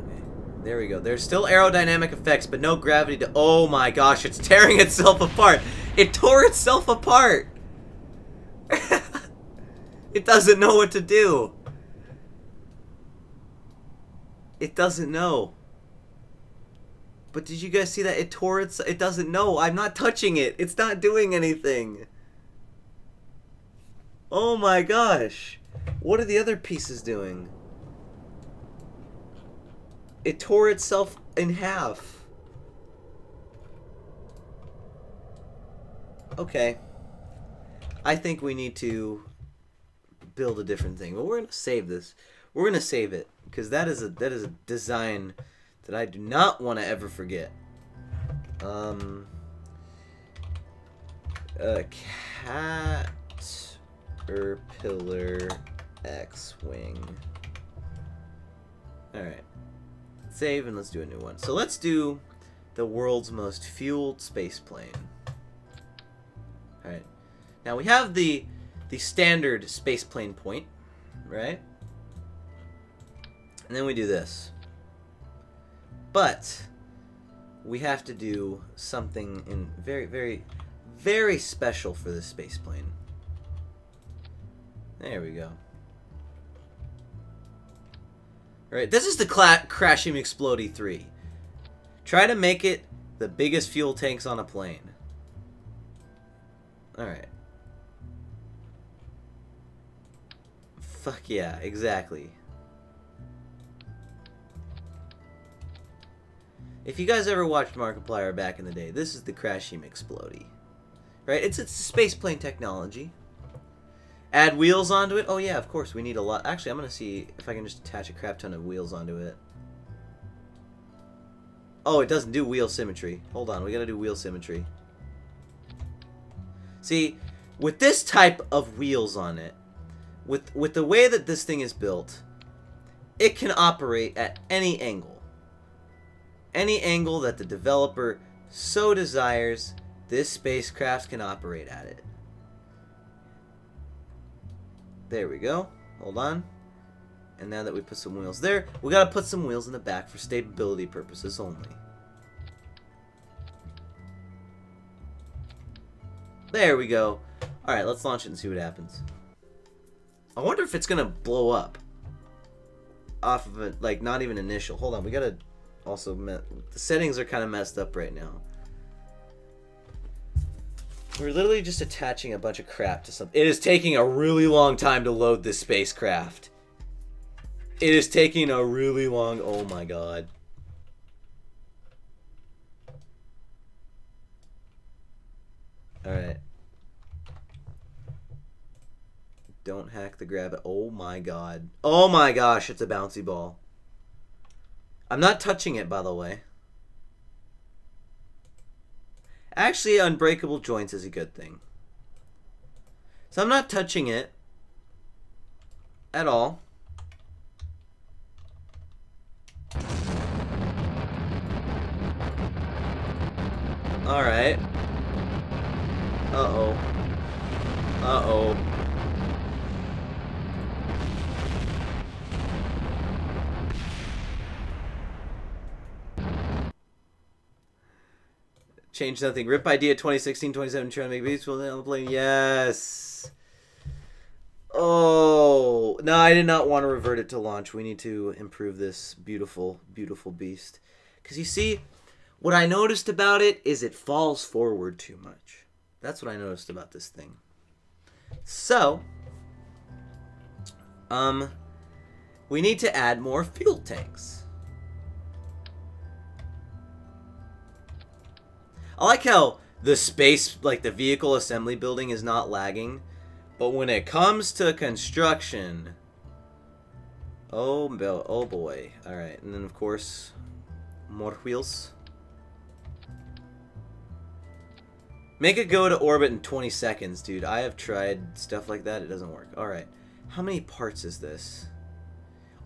Okay. There we go. There's still aerodynamic effects, but no gravity to... Oh my gosh, it's tearing itself apart. It tore itself apart. It doesn't know what to do. It doesn't know. But did you guys see that? It tore its... It doesn't know. I'm not touching it. It's not doing anything. Oh my gosh. What are the other pieces doing? It tore itself in half. Okay. I think we need to build a different thing. But we're going to save this. We're going to save it. Because that is a design that I do not want to ever forget. Caterpillar X-Wing. Alright. Save and let's do a new one. So let's do the world's most fueled space plane. Alright. Now we have the standard space plane point, right? And then we do this. But we have to do something in very special for this space plane. There we go. Alright, this is the Crashing Explodey 3. Try to make it the biggest fuel tanks on a plane. Alright. Fuck yeah, exactly. If you guys ever watched Markiplier back in the day, this is the Crashing Explodey. Right? It's space plane technology. Add wheels onto it. Oh yeah, of course, we need a lot. Actually, I'm going to see if I can just attach a crap ton of wheels onto it. Oh, it doesn't do wheel symmetry. Hold on, we got to do wheel symmetry. See, with this type of wheels on it, with the way that this thing is built, it can operate at any angle. Any angle that the developer so desires, this spacecraft can operate at it. There we go. Hold on. And now that we put some wheels there, we gotta put some wheels in the back for stability purposes only. There we go. Alright, let's launch it and see what happens. I wonder if it's gonna blow up off of it, like not even initial. Hold on, we gotta also the settings are kind of messed up right now. We're literally just attaching a bunch of crap to something. It is taking a really long time to load this spacecraft. It is taking a really long... Oh my god. Alright. Don't hack the grab it. Oh my god. Oh my gosh, it's a bouncy ball. I'm not touching it, by the way. Actually, unbreakable joints is a good thing. So I'm not touching it at all. Alright. Uh-oh. Uh-oh. Change nothing. Rip idea 2016, 27, trying to make beats on the plane. Yes. Oh. No, I did not want to revert it to launch. We need to improve this beautiful, beautiful beast. Because you see, what I noticed about it is it falls forward too much. That's what I noticed about this thing. So, we need to add more fuel tanks. I like how the space, like the vehicle assembly building is not lagging. But when it comes to construction... Oh boy. Alright, and then of course, more wheels. Make it go to orbit in 20 seconds, dude. I have tried stuff like that. It doesn't work. Alright. How many parts is this?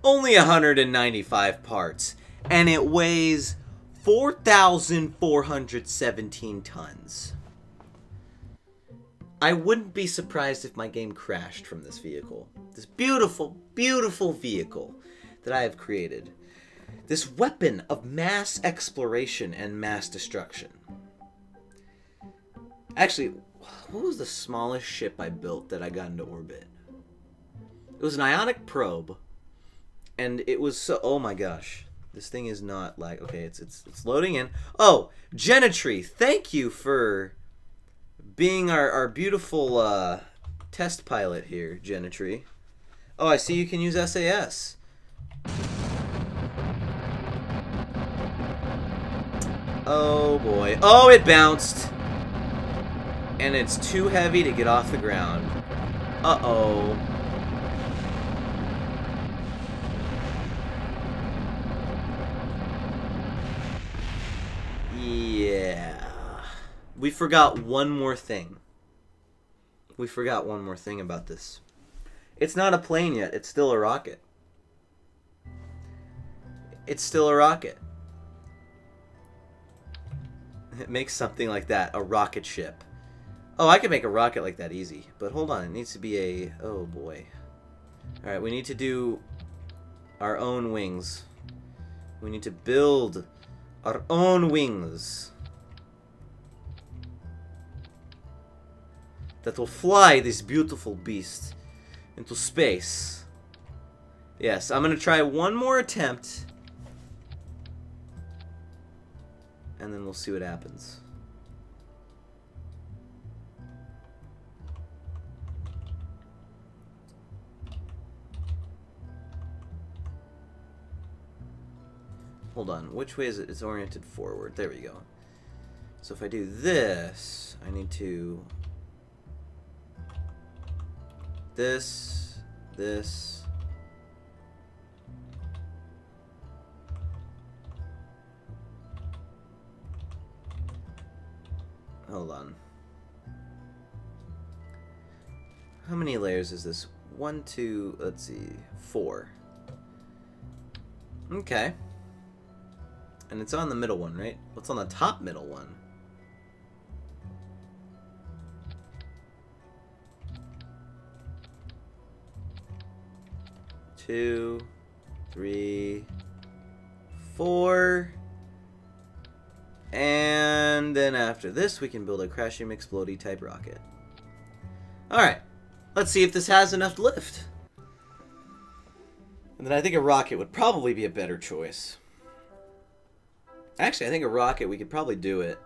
Only 195 parts. And it weighs 4,417 tons. I wouldn't be surprised if my game crashed from this vehicle. This beautiful, beautiful vehicle that I have created. This weapon of mass exploration and mass destruction. Actually, what was the smallest ship I built that I got into orbit? It was an ionic probe. And it was so... Oh my gosh. This thing is not like... Okay, it's loading in. Oh, Genetry, thank you for being our beautiful test pilot here, Genetry. Oh, I see you can use SAS. Oh boy. Oh, it bounced. And it's too heavy to get off the ground. Uh-oh. Yeah. We forgot one more thing. We forgot one more thing about this. It's not a plane yet. It's still a rocket. It's still a rocket. It makes something like that. A rocket ship. Oh, I can make a rocket like that easy. But hold on. It needs to be a... Oh, boy. Alright, we need to do our own wings. We need to build our own wings that will fly this beautiful beast into space. Yes, I'm going to try one more attempt. And then we'll see what happens. Hold on, which way is it? It's oriented forward. There we go. So if I do this, I need to... This. Hold on. How many layers is this 1, 2, let's see, 4. Okay. And it's on the middle one, right? What's on the top middle one? Two, 3, 4. And then after this, we can build a crashing explodey type rocket. Alright. Let's see if this has enough lift. And then I think a rocket would probably be a better choice. Actually, I think a rocket, we could probably do it.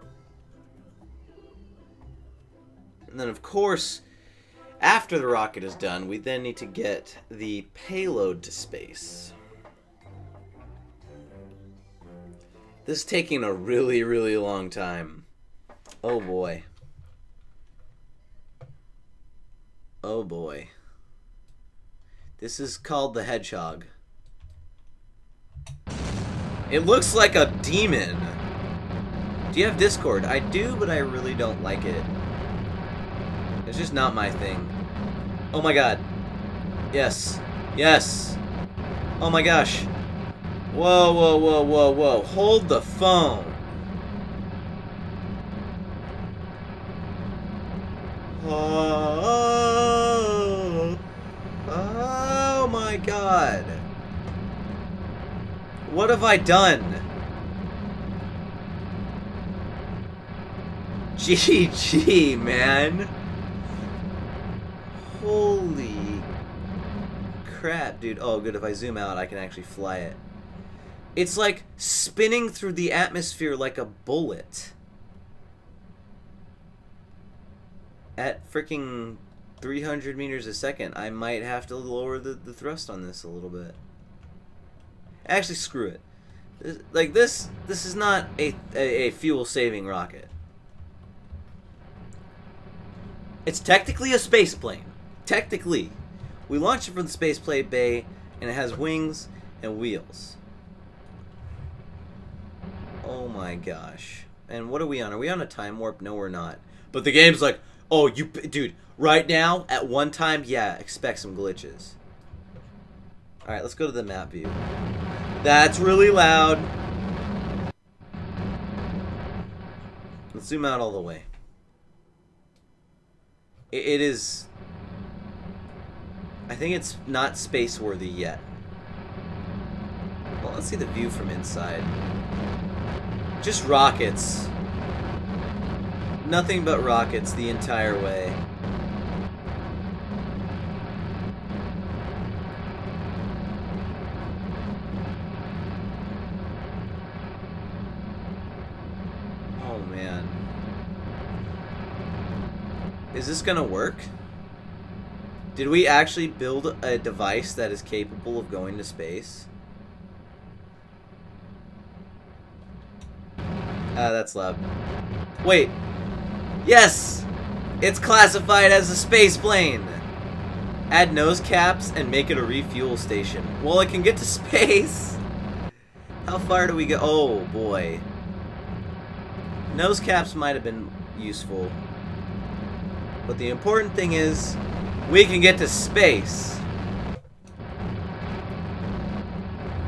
And then, of course, after the rocket is done, we then need to get the payload to space. This is taking a really, really long time. Oh boy. Oh boy. This is called the Hedgehog. It looks like a demon. Do you have Discord? I do, but I really don't like it. It's just not my thing. Oh my god. Yes. Yes. Oh my gosh. Whoa, whoa, whoa, whoa, whoa. Hold the phone. Oh my god. What have I done? GG, man. Holy crap, dude. Oh, good. If I zoom out, I can actually fly it. It's like spinning through the atmosphere like a bullet. At freaking 300 meters a second. I might have to lower the thrust on this a little bit. Actually, screw it. This is not a fuel-saving rocket. It's technically a space plane. Technically. We launched it from the space plane bay, and it has wings and wheels. Oh my gosh. And what are we on? Are we on a time warp? No, we're not. But the game's like, oh, dude, right now, at one time, yeah, expect some glitches. Alright, let's go to the map view. That's really loud. Let's zoom out all the way. It is... I think it's not space-worthy yet. Well, let's see the view from inside. Just rockets. Nothing but rockets the entire way. Oh man. Is this gonna work? Did we actually build a device that is capable of going to space? Ah, that's loud. Wait. Yes! It's classified as a space plane! Add nose caps and make it a refuel station. Well, it can get to space! How far do we go? Oh, boy. Nose caps might have been useful. But the important thing is, we can get to space!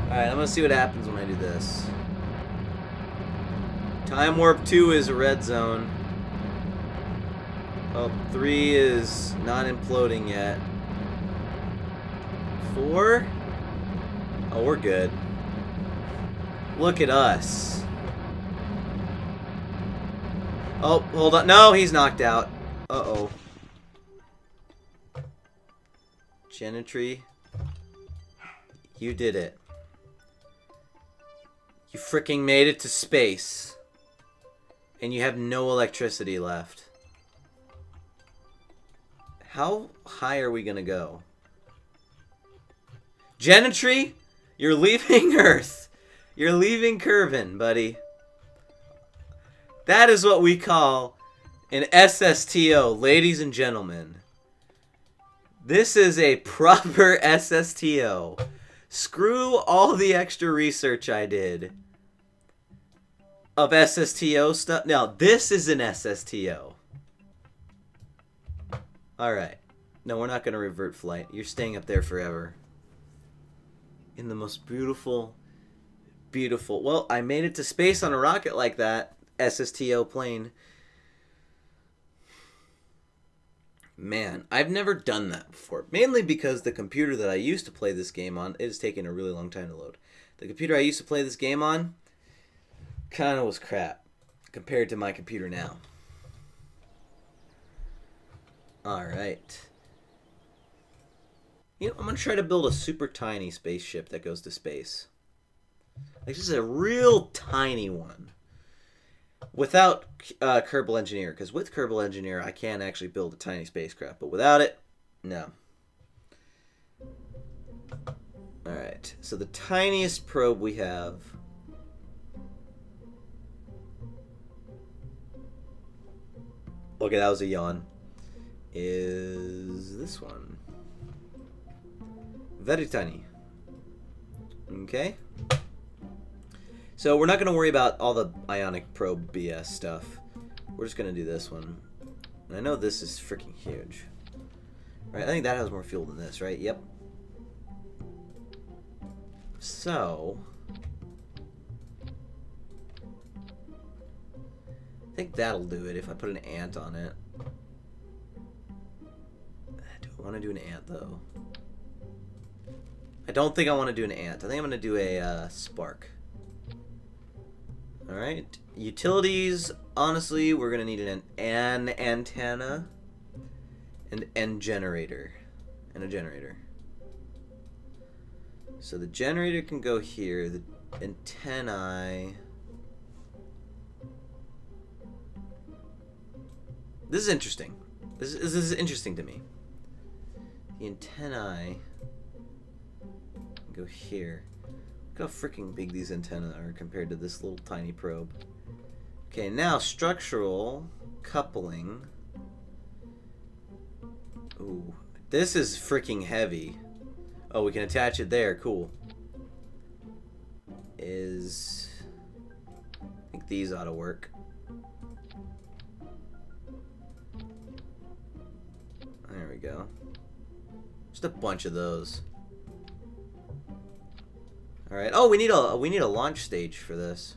Alright, I'm gonna see what happens when I do this. Time warp 2 is a red zone. Oh, 3 is not imploding yet. 4? Oh, we're good. Look at us. Oh, hold on. No, he's knocked out. Uh-oh. Gentry. You did it. You freaking made it to space. And you have no electricity left. How high are we gonna go? Gentry, you're leaving Earth. You're leaving Kerbin, buddy. That is what we call an SSTO, ladies and gentlemen. This is a proper SSTO. Screw all the extra research I did of SSTO stuff. Now, this is an SSTO. Alright. No, we're not going to revert flight. You're staying up there forever. In the most beautiful, beautiful... Well, I made it to space on a rocket like that. SSTO plane. Man, I've never done that before. Mainly because the computer that I used to play this game on, it has taken a really long time to load. The computer I used to play this game on kind of was crap compared to my computer now. Alright. You know, I'm going to try to build a super tiny spaceship that goes to space. Like, just a real tiny one. Without Kerbal Engineer. Because with Kerbal Engineer, I can actually build a tiny spacecraft. But without it, no. Alright. So the tiniest probe we have... Okay, that was a yawn. Is this one. Very tiny. Okay. So we're not going to worry about all the ionic probe BS stuff. We're just going to do this one. And I know this is freaking huge. Right, I think that has more fuel than this, right? Yep. So... I think that'll do it if I put an ant on it. Do I want to do an ant, though? I don't think I want to do an ant. I think I'm going to do a spark. Alright. Utilities, honestly, we're going to need an antenna and generator. And a generator. So the generator can go here. The antennae... This is interesting. This is interesting to me. The antennae go here. Look how freaking big these antennae are compared to this little tiny probe. Okay, now structural coupling. Ooh, this is freaking heavy. Oh, we can attach it there. Cool. I think these ought to work. There we go. Just a bunch of those. All right. Oh, we need a launch stage for this.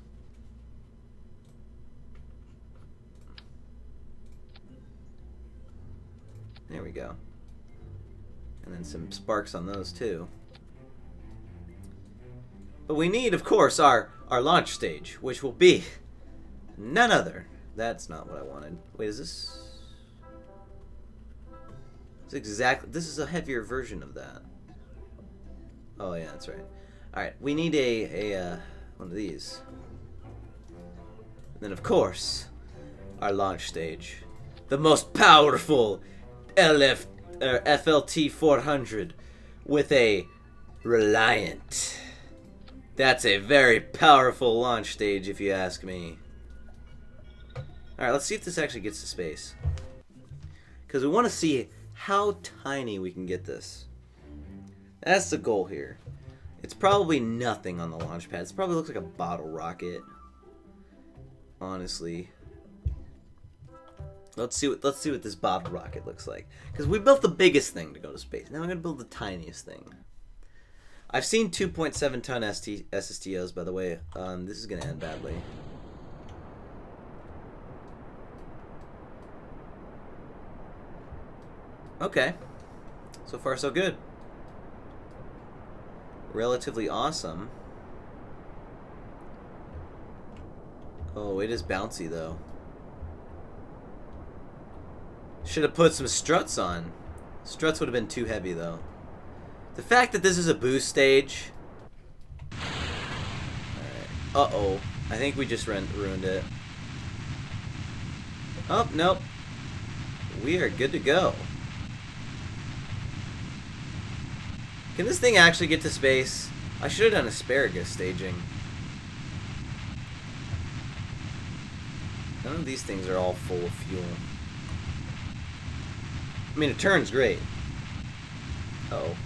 There we go. And then some sparks on those too. But we need, of course, our launch stage, which will be none other. That's not what I wanted. Wait, is this? This is a heavier version of that. Oh yeah, that's right. Alright, we need a one of these. And then of course, our launch stage. The most powerful FLT 400 with a Reliant. That's a very powerful launch stage if you ask me. Alright, let's see if this actually gets to space. Because we want to see how tiny we can get this. That's the goal here. It's probably nothing on the launch pad. It probably looks like a bottle rocket. Honestly. Let's see what this bottle rocket looks like. Because we built the biggest thing to go to space. Now we're going to build the tiniest thing. I've seen 2.7 ton SSTOs, by the way. This is going to end badly. Okay. So far, so good. Relatively awesome. Oh, it is bouncy, though. Should have put some struts on. Struts would have been too heavy, though. The fact that this is a boost stage... Alright. Uh-oh. I think we just ruined it. Oh, nope. We are good to go. Can this thing actually get to space? I should have done asparagus staging. None of these things are all full of fuel. I mean, it turns great. Uh-oh.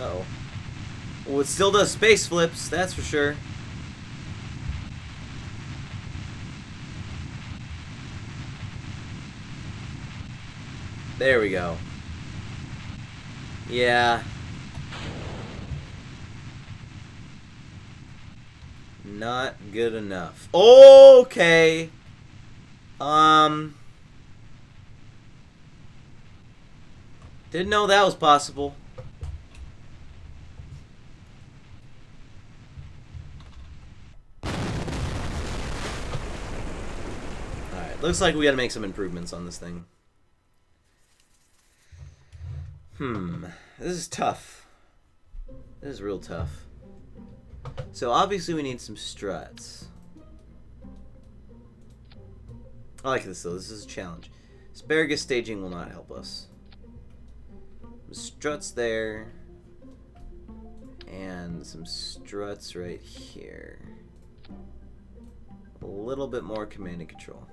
Uh-oh. Well, it still does space flips, that's for sure. There we go. Yeah. Not good enough. Okay. Didn't know that was possible. Alright, looks like we gotta make some improvements on this thing. This is tough. This is real tough. So obviously we need some struts. I like this though, this is a challenge. Asparagus staging will not help us. Struts there. And some struts right here. A little bit more command and control.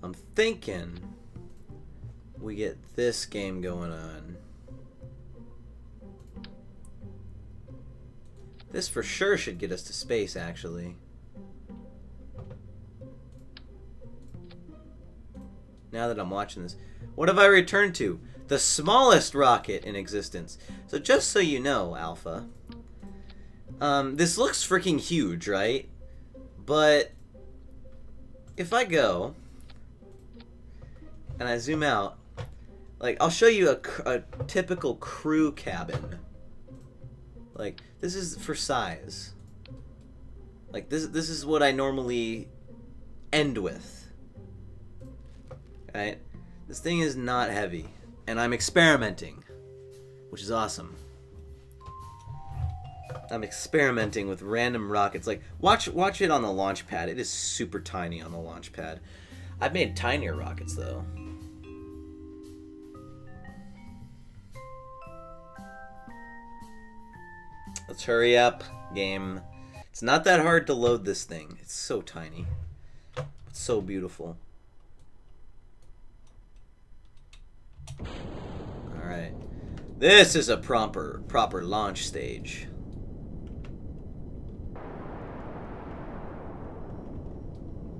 I'm thinking we get this game going on. This for sure should get us to space, actually. Now that I'm watching this. What have I returned to? The smallest rocket in existence. So just so you know, Alpha. This looks freaking huge, right? But if I go and I zoom out, like, I'll show you a typical crew cabin. Like, this is for size. Like, this is what I normally end with. Right? This thing is not heavy. And I'm experimenting. Which is awesome. I'm experimenting with random rockets. Like, watch it on the launch pad. It is super tiny on the launch pad. I've made tinier rockets, though. Let's hurry up, game. It's not that hard to load this thing. It's so tiny. It's so beautiful. Alright. This is a proper launch stage.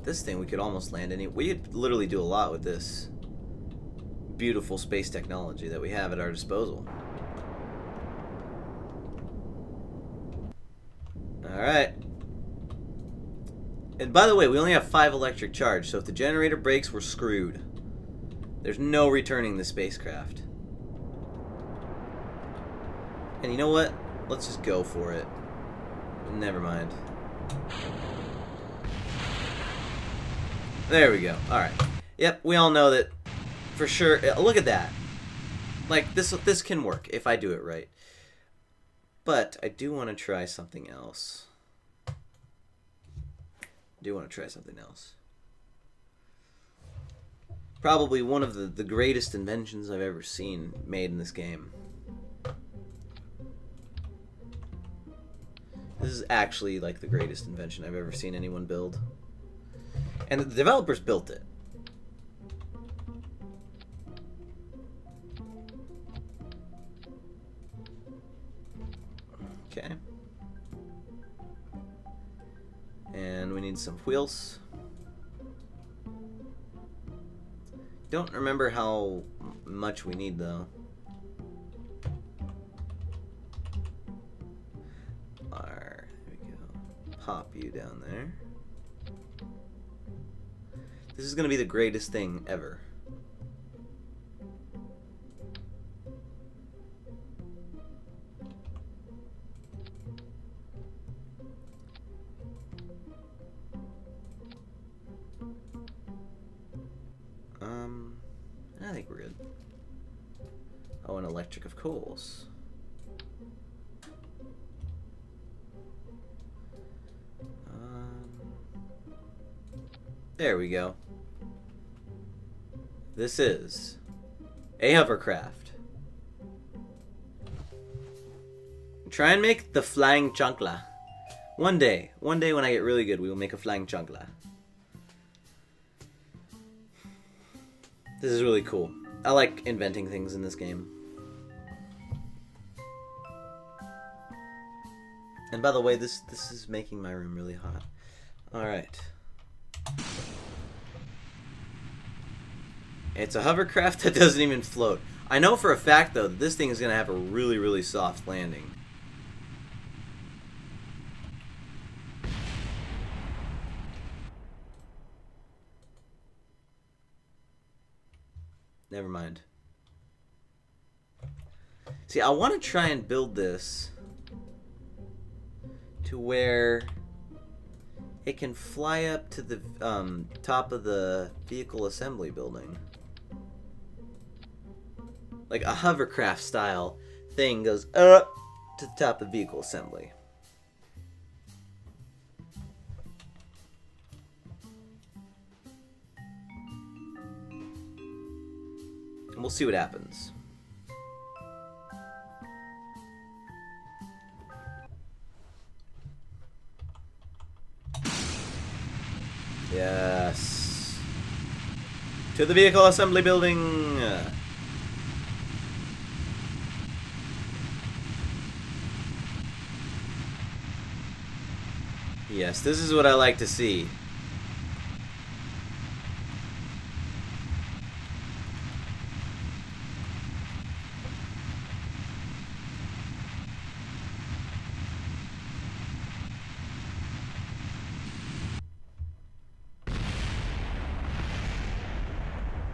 This thing we could almost land any... We could literally do a lot with this beautiful space technology that we have at our disposal. Alright. And by the way, we only have 5 electric charge, so if the generator breaks, we're screwed. There's no returning the spacecraft. And you know what? Let's just go for it. Never mind. There we go. Alright. Yep, we all know that for sure. Look at that. Like, this can work if I do it right. But I do want to try something else. Probably one of the greatest inventions I've ever seen made in this game. This is actually like the greatest invention I've ever seen anyone build. And the developers built it. Okay. And we need some wheels. Don't remember how much we need though. There we go. Pop you down there. This is gonna be the greatest thing ever. I think we're good. Oh, and electric, of course. There we go. This is a hovercraft. Try and make the flying chancla. One day when I get really good, we will make a flying chancla. This is really cool. I like inventing things in this game. And by the way, this is making my room really hot. Alright. It's a hovercraft that doesn't even float. I know for a fact, though, that this thing is going to have a really, really soft landing. Never mind. See, I want to try and build this to where it can fly up to the top of the vehicle assembly building. Like a hovercraft style thing goes up to the top of the vehicle assembly. And we'll see what happens. Yes. To the vehicle assembly building. Yes, this is what I like to see.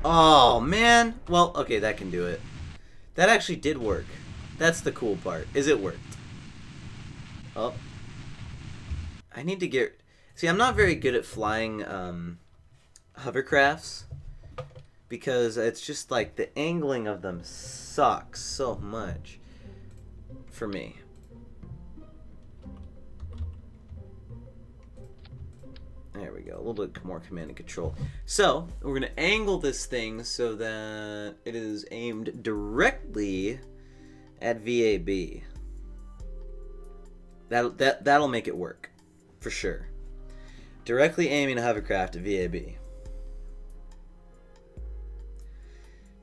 Oh, man. Well, okay, that can do it. That actually did work. That's the cool part, is it worked. Oh. I need to get... See, I'm not very good at flying hovercrafts. Because it's just like the angling of them sucks so much for me. There we go, a little bit more command and control. So, we're going to angle this thing so that it is aimed directly at VAB. That'll make it work, for sure. Directly aiming a hovercraft at VAB.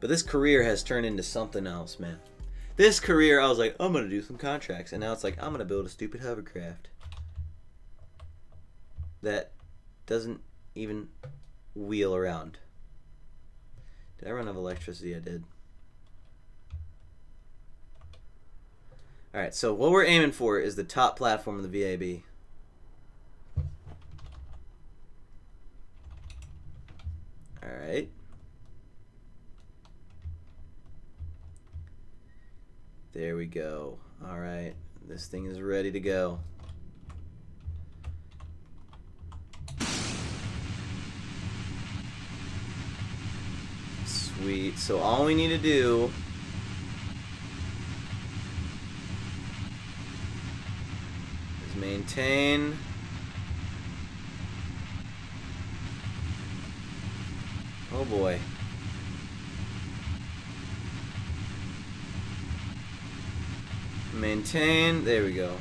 But this career has turned into something else, man. This career, I was like, I'm going to do some contracts. And now it's like, I'm going to build a stupid hovercraft that doesn't even wheel around. Did I run out of electricity? I did. Alright, so what we're aiming for is the top platform of the VAB. Alright. There we go. Alright, this thing is ready to go. Sweet. So all we need to do is maintain oh boy. Maintain. There we go.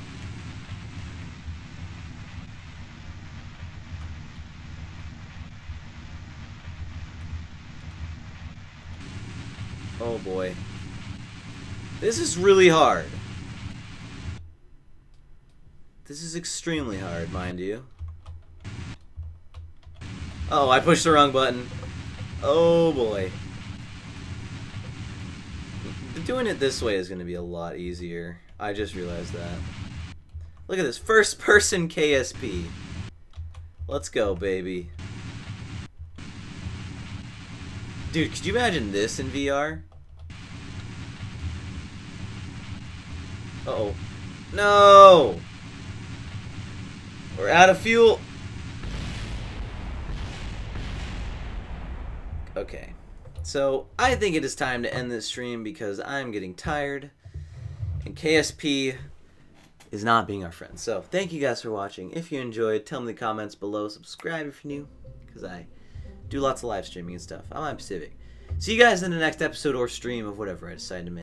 Oh boy. This is really hard. This is extremely hard, mind you. Oh, I pushed the wrong button. Oh boy. Doing it this way is going to be a lot easier. I just realized that. Look at this. First person KSP. Let's go, baby. Dude, could you imagine this in VR? Uh-oh. No! We're out of fuel. Okay. So, I think it is time to end this stream because I'm getting tired. And KSP is not being our friend. So, thank you guys for watching. If you enjoyed, tell me in the comments below. Subscribe if you're new, because I do lots of live streaming and stuff. I'm Pacific. See you guys in the next episode or stream of whatever I decide to make.